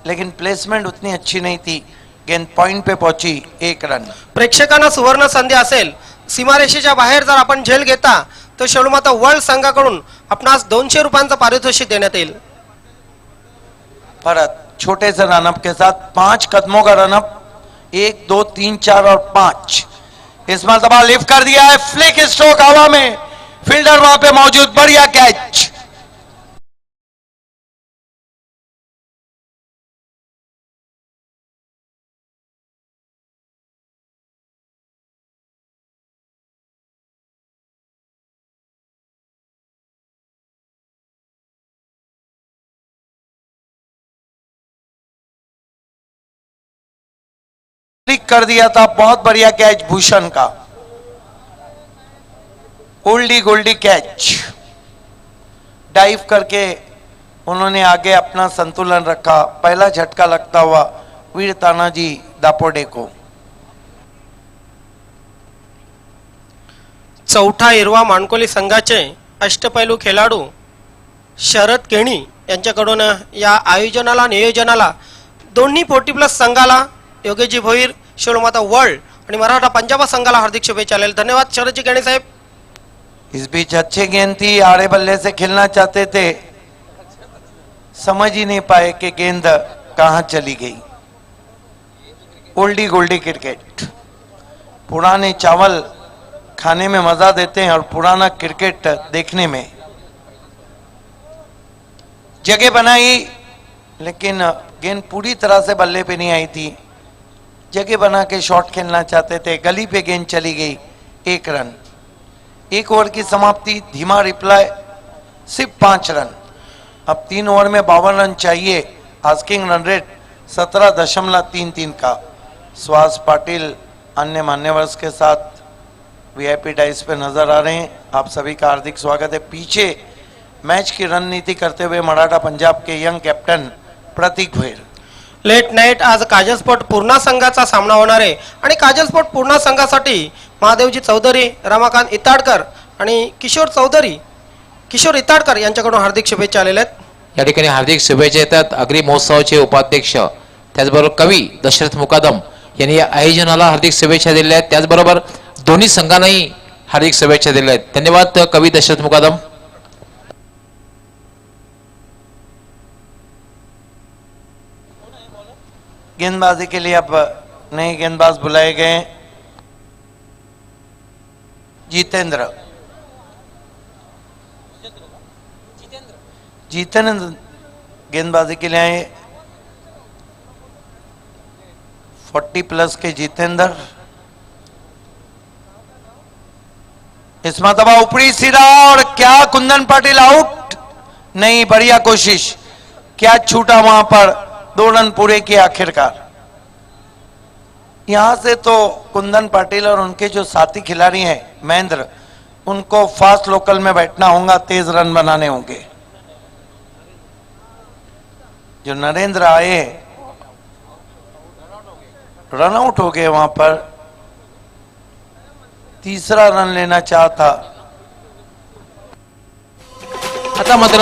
[SPEAKER 5] लेकिन प्लेसमेंट उतनी अच्छी नहीं थी. गेंद पॉइंट पे पहुंची, 1 रन.
[SPEAKER 2] प्रेक्षकांना सुवर्ण संधी असेल, सीमारेषेच्या बाहेर जर आपण झेल घेता तर शेलूमाता वर्ल्ड संघाकडून आपणास 200 रुपयांचं पारितोषिक देण्यात येईल.
[SPEAKER 5] भरत छोटे से रनअप के साथ 5 कदमों का रनअप, 1 2 3 4 और 5। इस मरतबा लिफ्ट कर दिया है, फ्लिक स्ट्रोक हवा में, फील्डर वहां पे मौजूद, बढ़िया कैच। फ्लिक कर दिया था, बहुत बढ़िया कैच भूषण का, ओल्डी गोल्डी कैच। डाइव करके उन्होंने आगे अपना संतुलन रखा, पहला झटका लगता हुआ वीर तानाजी दापोडे को।
[SPEAKER 2] चौथा हिरवा मानकोली संघाचे अष्टपैलू खेळाडू शरद केणी यांच्याकडून या आयोजनाला नियोजनाला दोन्ही 40+ संघाला योगेशजी भोईर, शिवमाता वर्ल्ड आणि मराठा पंजाब संघाला हार्दिक शुभेच्छा। धन्यवाद शरदजी केणी साहेब।
[SPEAKER 5] इस बीच अच्छी गेंद थी, आड़े बल्ले से खेलना चाहते थे, समझ ही नहीं पाए कि गेंद कहां चली गई। ओल्डी गोल्डी क्रिकेट, पुराने चावल खाने में मजा देते हैं और पुराना क्रिकेट देखने में। जगह बनाई लेकिन गेंद पूरी तरह से बल्ले पे नहीं आई थी, जगह बना के शॉट खेलना चाहते थे, गली पे गेंद चली गई, 1 रन। 1 ओवर की समाप्ति, धीमा रिप्लाई, सिर्फ 5 रन। अब 3 ओवर में 52 रन चाहिए, आस्किंग रन रेट 17.33 का। सुहास पाटिल अन्य मान्यवर्स के साथ वीआईपी डाइस पे नजर आ रहे हैं, आप सभी का हार्दिक स्वागत है। पीछे मैच की रणनीति करते हुए मराठा पंजाब के यंग कैप्टन प्रतीक भोईर।
[SPEAKER 2] लेट नाईट आज काजल स्पोर्ट पूर्णा संघाचा सामना होणार आहे आणि काजल स्पोर्ट पूर्णा संघासाठी महादेवजी चौधरी, रमाकांत इताडकर आणि किशोर इताडकर यांच्याकडून हार्दिक शुभेच्छा आलेल्या आहेत।
[SPEAKER 4] या ठिकाणी हार्दिक शुभेच्छा येतात अग्री महोत्सवाचे उपाध्यक्ष त्याचबरोबर कवी दशरथ मुकादम यांनी या आयोजनाला हार्दिक शुभेच्छा दिल्या आहेत, त्याचबरोबर दोन्ही संघांनाही हार्दिक शुभेच्छा दिल्या आहेत। धन्यवाद कवी दशरथ मुकादम।
[SPEAKER 5] गेंदबाजी के लिए अब नए गेंदबाज बुलाए गए। जितेंद्र गेंदबाजी के लिए आए, 40+ के जितेंद्र। इस मरतबा ऊपरी सिरा और क्या कुंदन पाटिल आउट नहीं, बढ़िया कोशिश, क्या छूटा वहां पर, 2 रन पूरे किए आखिरकार। यहां से तो कुंदन पाटिल और उनके जो साथी खिलाड़ी हैं महेंद्र, उनको फास्ट लोकल में बैठना होगा, तेज रन बनाने होंगे। जो नरेंद्र आए रन आउट हो गए, वहां पर तीसरा रन लेना चाहता।
[SPEAKER 4] आता मात्र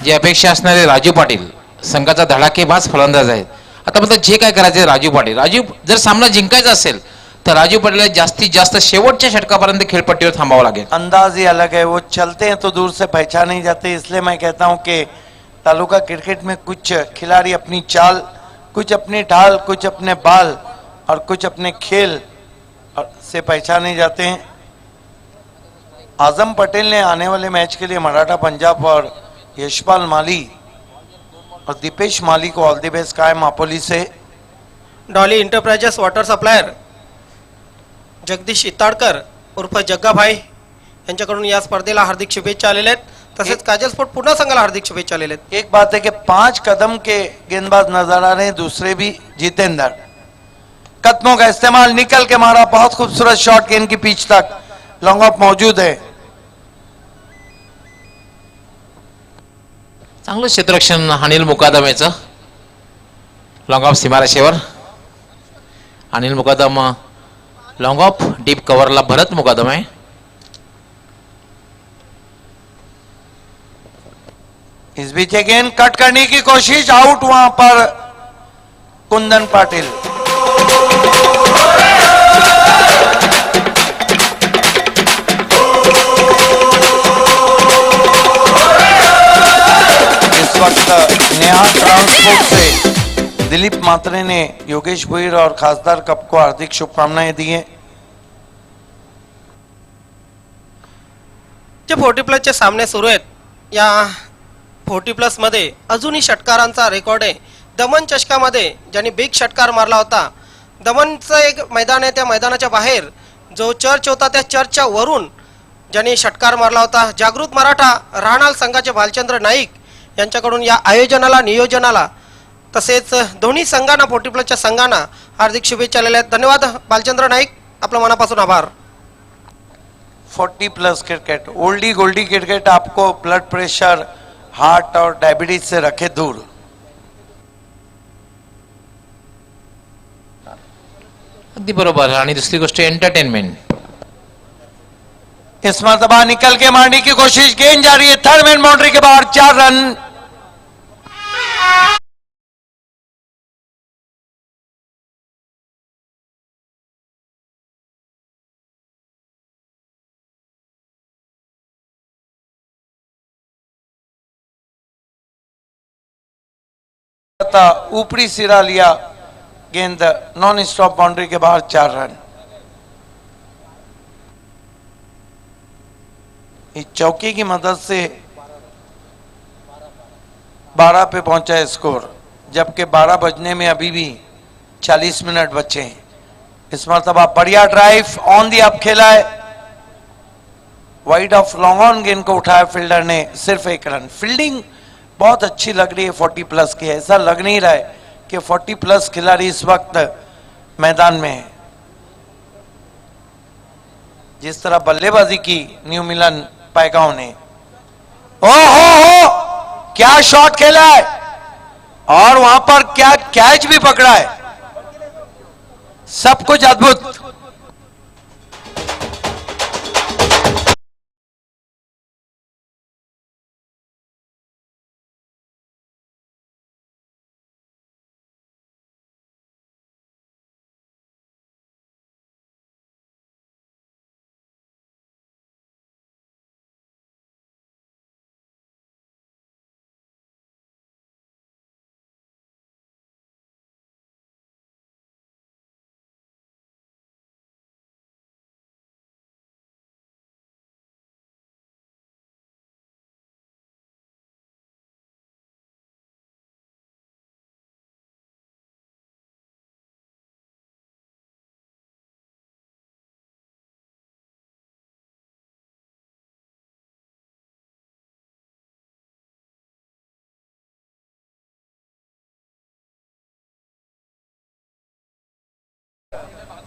[SPEAKER 4] जी अपेक्षा असणारे राजू पाटील संघाचा धडाकेबाज फलंदाज आहेत। आता मात्र जे काय करायचे राजू जर सामना जिंकायचा असेल तर राजू पाटील जास्तीत जास्त शेवटच्या षटकापर्यंत खेळपट्टीवर थांबावं लागेल।
[SPEAKER 5] अंदाज ही अलग है, वो चलते हैं तो दूर से पहचान नहीं जाते। इसलिए मैं कहता हूं कि तालुका क्रिकेट में कुछ खिलाड़ी अपनी चाल, कुछ अपनी ढाल, कुछ अपने बाल और कुछ अपने खेल से पहचाने जाते हैं। आजम पटेल ने आने वाले मैच के लिए मराठा पंजाब और यशपाल माली और दीपेश माली को ऑल द बेस्ट कहा है मापोली से।
[SPEAKER 2] Dolly enterprises water supplier Jagdish Itadkar उर्फ जग्गाभाई यांच्याकडून या स्पर्धेला हार्दिक शुभेच्छा आलेल्या आहेत। तसेच काजल स्पोर्ट पूर्णा संघाला हार्दिक शुभेच्छा आलेल्या आहेत।
[SPEAKER 5] एक बात है कि 5 कदम के गेंदबाज नजर आ रहे हैं, दूसरे भी जितेंद्र। कदमों का इस्तेमाल, निकल के मारा, बहुत खूबसूरत शॉट गेंद की पिच तक, लॉन्ग ऑफ मौजूद है।
[SPEAKER 4] चांगलं क्षेत्ररक्षण अनिल मुकादम याचं, लॉंग ऑफ सीमारेषेवर अनिल मुकादम, लॉन्ग ऑफ डीप कव्हरला भरत मुकादम आहे।
[SPEAKER 5] इस बीच गेंद कट करने की कोशिश, आउट वहां पर कुंदन पाटिल। इस वक्त यहाँ ट्रांसपोर्ट से दिलीप मात्रे ने योगेश भोईर और खासदार कप को हार्दिक शुभकामनाएं दी हैं।
[SPEAKER 2] जे 40+ सामने सुरू आहेत, या 40+ मध्ये अजूनही षटकारांचा रेकॉर्ड आहे. दमन चषकामध्ये ज्यांनी बिग षटकार मारला होता, दमनचं एक मैदान आहे, त्या मैदानाच्या बाहेर जो चर्च होता त्या चर्चच्या वरून ज्यांनी षटकार मारला होता, जागृत मराठा राहणाल संघाचे भालचंद्र नाईक यांच्याकडून या आयोजनाला, नियोजनाला तसेच दोन्ही संघांना 40+ संघांना हार्दिक शुभेच्छा आलेल्या आहेत. धन्यवाद भालचंद्र नाईक, आपलं मनापासून आभार.
[SPEAKER 5] 40+ क्रिकेट, ओल्डी गोल्डी क्रिकेट आपको ब्लड प्रेशर, हार्ट और डायबिटीज से रखे दूर.
[SPEAKER 4] अगदी बरोबर. आणि दुसरी गोष्ट एंटरटेनमेंट.
[SPEAKER 5] इस मरतबा निकल के मारने की कोशिश, गेंद जा रही है थर्ड मैन बाउंड्री के बाहर, 4 रन. ऊपरी सिरा लिया, गेंद नॉन स्टॉप बाउंड्री के बाहर, 4 रन. इस चौकी की मदद से 12 पे पहुंचा है स्कोर, जबकि 12 बजने में अभी भी 40 मिनट बचे हैं. इस मरतबा बढ़िया ड्राइव ऑन दी अप खेला है, वाइड ऑफ लॉन्ग ऑन, गेंद को उठाया फील्डर ने, सिर्फ 1 रन. फील्डिंग बहुत अच्छी लग रही है 40+ की. ऐसा लग नहीं रहा है कि 40+ खिलाड़ी इस वक्त मैदान में है. जिस तरह बल्लेबाजी की न्यू मिलन पैगाव ने, हो क्या शॉट खेला है, और वहां पर क्या कैच भी पकड़ा है. सब कुछ अद्भुत.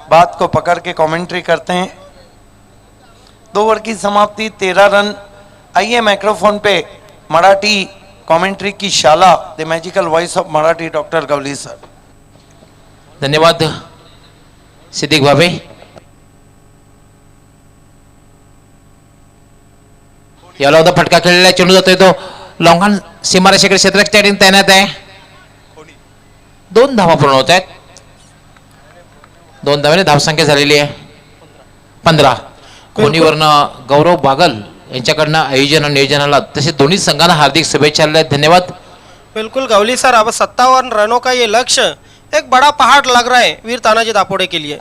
[SPEAKER 5] बात को पकड़ के कमेंट्री करते हैं. 2 ओवर की समाप्ति, 13 रन. आइए माइक्रोफोन पे मराठी कमेंट्री की शाला, the magical voice of Marathi, doctor Gawali sir.
[SPEAKER 4] धन्यवाद सिद्दीक भावे. याला होता फटका खेळलेला, चेंडू जातोय तो लॉंगॉन सीमारेषेकडे क्षेत्ररक्षक तैनात आहे. 2 धावा पूर्ण होत आहेत. 2 धावाने धावसंख्या झालेली आहे 15. कोणीवरनं गौरव बागल यांच्याकडनं आयोजन आणि नियोजनाला, तसे दोन्ही संघांना हार्दिक शुभेच्छा आल्या आहेत. धन्यवाद.
[SPEAKER 2] बिल्कुल गवली सर, अब 57 रनों का ये लक्ष्य एक बड़ा पहाड़ लग रहा है वीर तानाजी दापोडे के लिए.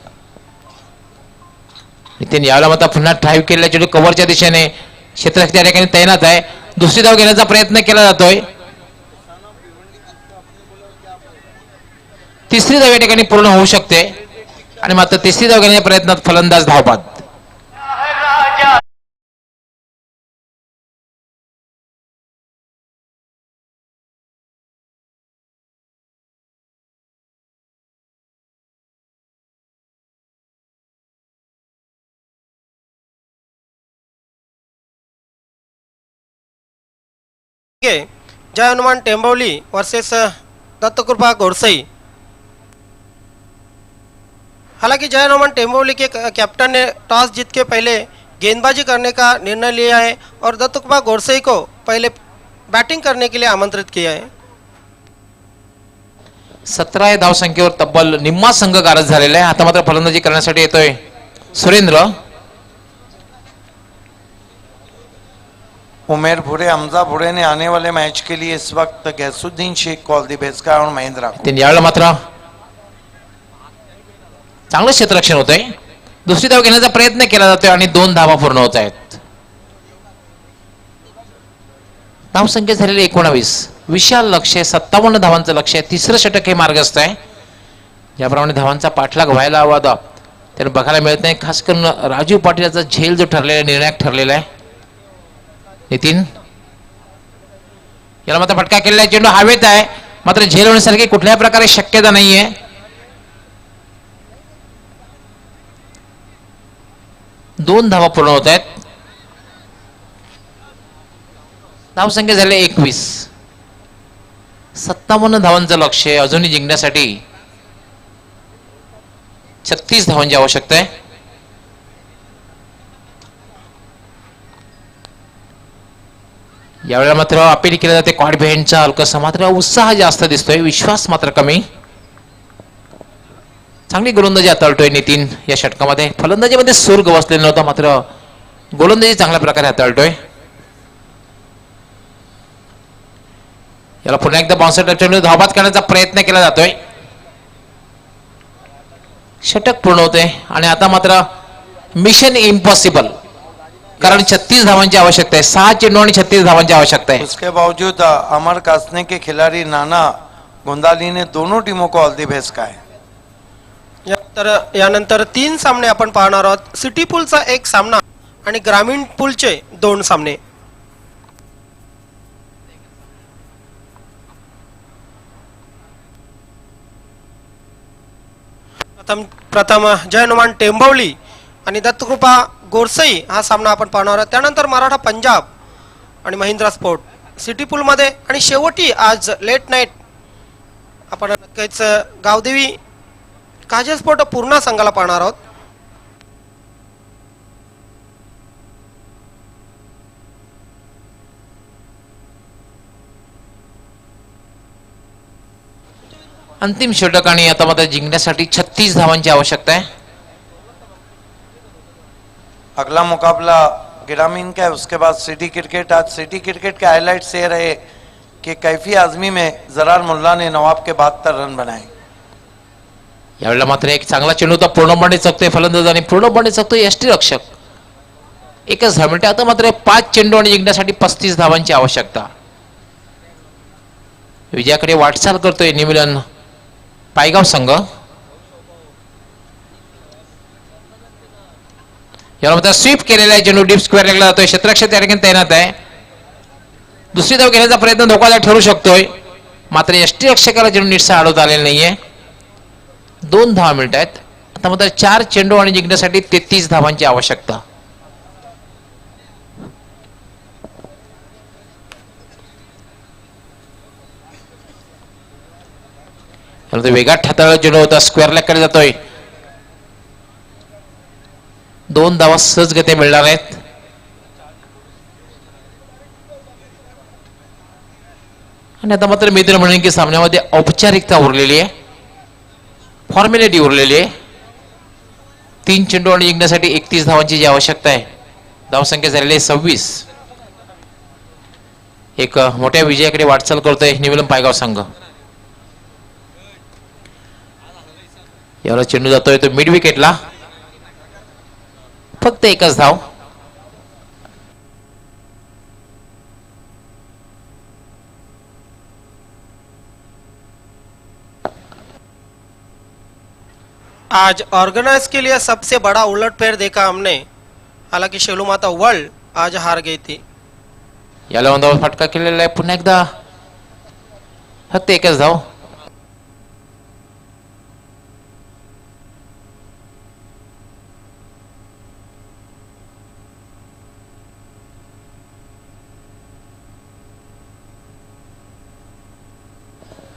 [SPEAKER 4] नितीन यावेळेला मात्र पुन्हा ड्राईव्ह केलेला चेंडू कव्हरच्या दिशेने क्षेत्ररक्षक त्या ठिकाणी तैनात आहे. दुसरी धाव घेण्याचा प्रयत्न केला जातोय. तिसरी धाव या ठिकाणी पूर्ण होऊ शकते आणि मात्र तिसरी धाव घेण्याच्या प्रयत्नात फलंदाज धावबाद.
[SPEAKER 2] जय हनुमान टेंबोली वर्सेस दत्तकृपा गोरसई. हालांकि जय हनुमान टेंबोली के कैप्टन ने टॉस जीत के पहले गेंदबाजी करने का निर्णय लिया है और दत्तकृपा गोरसई को पहले बैटिंग करने के लिए आमंत्रित किया है.
[SPEAKER 4] 17 या धावसंख्येवर तब्बल निम्मा संघ गारज झालेला आहे. आता मात्र फलंदाजी करण्यासाठी येतोय सुरेंद्र.
[SPEAKER 5] उमेर भुरे हमजा भुरे ने आने वाले मैच के लिए इस वक्त गैसुद्दीन शेख को ऑल द बेस्ट का और महेंद्रा को
[SPEAKER 4] त्यांनी यावेळेला मात्र चांगलं क्षेत्ररक्षण होत आहे. दुसरी धाव घेण्याचा प्रयत्न केला जातोय आणि 2 धावा पूर्ण होत आहेत. धावसंख्या झालेली 19. विशाल लक्ष्य 57 धावांचं लक्ष्य आहे. तिसरं षटक हे मार्गस्थ आहे. ज्याप्रमाणे धावांचा पाठलाग व्हायला हवा होता त्याने बघायला मिळत नाही. खास करून राजीव पाटील याचा झेल जो ठरलेला निर्णायक ठरलेला आहे. नितीन याला मात्र फटका केलेला आहे. चेंडू हवेत आहे मात्र झेल होण्यासारखी कुठल्याही प्रकारे शक्यता नाहीये. दोन धावा पूर्ण होत आहेत. धावसंख्या झाली 21. 57 धावांचं लक्ष्य अजूनही जिंकण्यासाठी 36 धावांची आवश्यकता आहे. यावेळेला मात्र अपील केलं जाते क्वाड बिहाइंडचा. हलकासा मात्र उत्साह जास्त दिसतोय, विश्वास मात्र कमी. चांगली गोलंदाजी हाताळतोय नितीन या षटकामध्ये. फलंदाजीमध्ये सूर गवसलेला नव्हता मात्र गोलंदाजी चांगल्या प्रकारे हाताळतोय. याला पुन्हा एकदा बाउन्सर टचमध्ये धावबाद करण्याचा प्रयत्न केला जातोय. षटक पूर्ण होते आणि आता मात्र मिशन इम्पॉसिबल, कारण 36 धावांची आवश्यकता आहे. 6 चेंडू आणि 36 धावांची आवश्यकता आहे.
[SPEAKER 5] उसके बावजूद अमर कासने के खिलाड़ी नाना गोंदाली ने दोनों टीमों को ऑल द बेस्ट कहा है.
[SPEAKER 2] यानंतर 3 सामने आपण पाहणार आहोत. सिटी पूलचा 1 सामना आणि ग्रामीण पूलचे 2 सामने. प्रथम जय हनुमान टेंभवली आणि दत्तकृपा गोरसई हा सामना आपण पाहणार आहोत. त्यानंतर मराठा पंजाब आणि महिंद्रा स्पोर्ट सिटी पूलमध्ये. आणि शेवटी आज लेट नाईट आपण नक्कीच गावदेवी काजल स्पोर्ट पूर्ण संघाला पाहणार आहोत.
[SPEAKER 4] अंतिम षटक आणि आता मात्र जिंकण्यासाठी 36 धावांची आवश्यकता आहे.
[SPEAKER 5] अगला मुकाबला ग्रामीण का है, उसके बाद सिटी क्रिकेट. आज सिटी क्रिकेट के हाईलाइट्स ये रहे कि कैफी आजमी में जरार मुल्ला ने नवाब के 72 रन बनाए.
[SPEAKER 4] यावेळेला मात्र एक चांगला चेंडू होता. पूर्णपणे चकतोय फलंदाज आणि पूर्णपणे चकतोय यष्टीरक्षक. एकच धाव मिळते. आता मात्र 5 चेंडू आणि जिंकण्यासाठी 35 धावांची आवश्यकता. विजयाकडे वाटचाल करतोय निमिलन पायगाव संघ. याला मात्र स्वीप केलेला आहे. चेंडू डीप स्क्वेअर लागला जातोय. क्षेत्ररक्षक त्या ठिकाणी तैनात आहे. दुसरी धाव घेण्याचा प्रयत्न धोकादायक ठरू शकतोय मात्र यष्टीरक्षकाला चेंडू नीटसा अडवता आलेला नाहीये. 2 धावा मिळत आहेत. आता मात्र 4 चेंडू आणि जिंकण्यासाठी 33 धावांची आवश्यकता. वेगात ठताळ चेंडू होता. स्क्वेअर लेगकडे जातोय. 2 धावा सहजगती मिळणार आहेत. आणि आता मात्र मित्र म्हणेन की सामन्यामध्ये औपचारिकता उरलेली आहे, फॉर्मॅलिटी उरलेली आहे. 3 चेंडू आणि जिंकण्यासाठी 31 धावांची जी आवश्यकता आहे. धावसंख्या झालेली आहे 26. एक मोठ्या विजयाकडे वाटचाल करतोय निमिलम पायगाव संघ. याला चेंडू जातोय तो मिड विकेटला. फक्त एकच धाव.
[SPEAKER 2] आज ऑर्गेनाइज के लिए सबसे बड़ा उलटफेर देखा हमने. हालांकि शेलू माता वर्ल्ड आज हार गई थी.
[SPEAKER 4] याला वंदावर फटका केलेला आहे. पुन्हा एकदा फक्त एकच धाव.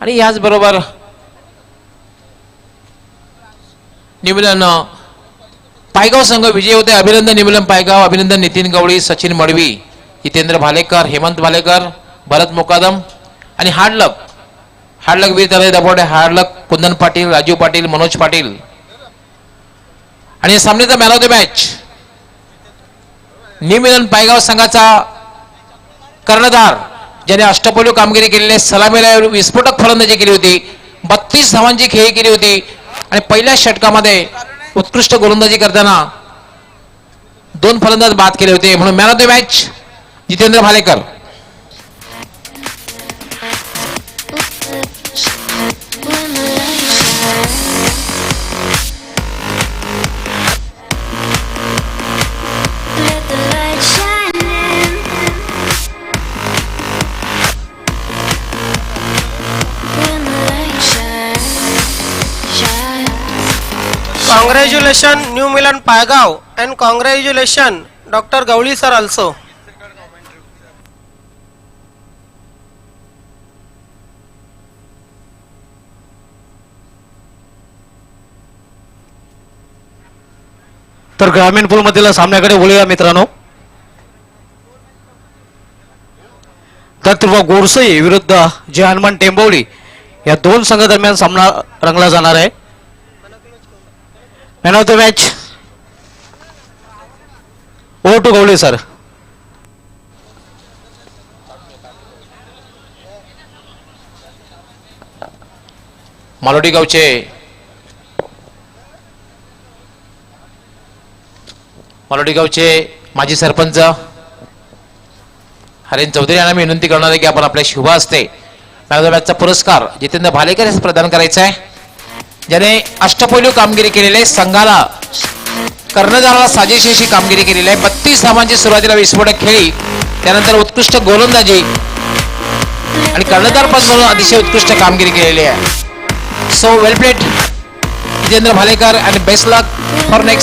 [SPEAKER 4] आणि याच बरोबर निमिलन पायगाव संघ विजय होते. अभिनंदन निमिलन पायगाव. अभिनंदन नितीन गवळी, सचिन मडवी, जितेंद्र भालेकर, हेमंत भालेकर, भरत मुकादम आणि हार्डलक वीर तळे दबोडे, हार्डलक कुंदन पाटील, राजू पाटील, मनोज पाटील. आणि सामन्याचा मॅन ऑफ द मॅच निमिलन पायगाव संघाचा कर्णधार ज्याने अष्टपैलू कामगिरी केलेली आहे, सलामीला विस्फोटक फलंदाजी केली होती, 32 धावांची खेळी केली होती आणि पहिल्या षटकामध्ये उत्कृष्ट गोलंदाजी करताना 2 फलंदाज बाद केले होते. म्हणून man of the match Jitendra Bhalekar.
[SPEAKER 2] Congratulations New Milan Paagav and congratulations Dr. Gawli sir also.
[SPEAKER 8] तर ग्रामीण पूल मधील सामन्याकडे वळूया मित्रांनो. तर तेव्हा गोरसई विरुद्ध जे हनुमान टेंबवली या 2 संघादरम्यान सामना रंगला जाणार आहे. Man of the match over to Gawale sir.
[SPEAKER 4] Malodi गावचे माजी सरपंच हरेन चौधरी यांना मी विनंती करणार आहे की आपण आपल्या शुभ हस्ते मॅन ऑफ द मॅचचा पुरस्कार जितेंद्र भालेकर यांना प्रदान करायचा आहे, ज्याने अष्टपैलू कामगिरी केलेली आहे, संघाला कर्णधाराला साजेशी अशी कामगिरी केलेली आहे. 32 धावांची सुरुवातीला विस्फोटक खेळी, त्यानंतर उत्कृष्ट गोलंदाजी आणि कर्णधार पद म्हणून अतिशय उत्कृष्ट कामगिरी केलेली आहे. So well played Jitendra Bhalekar and best luck for next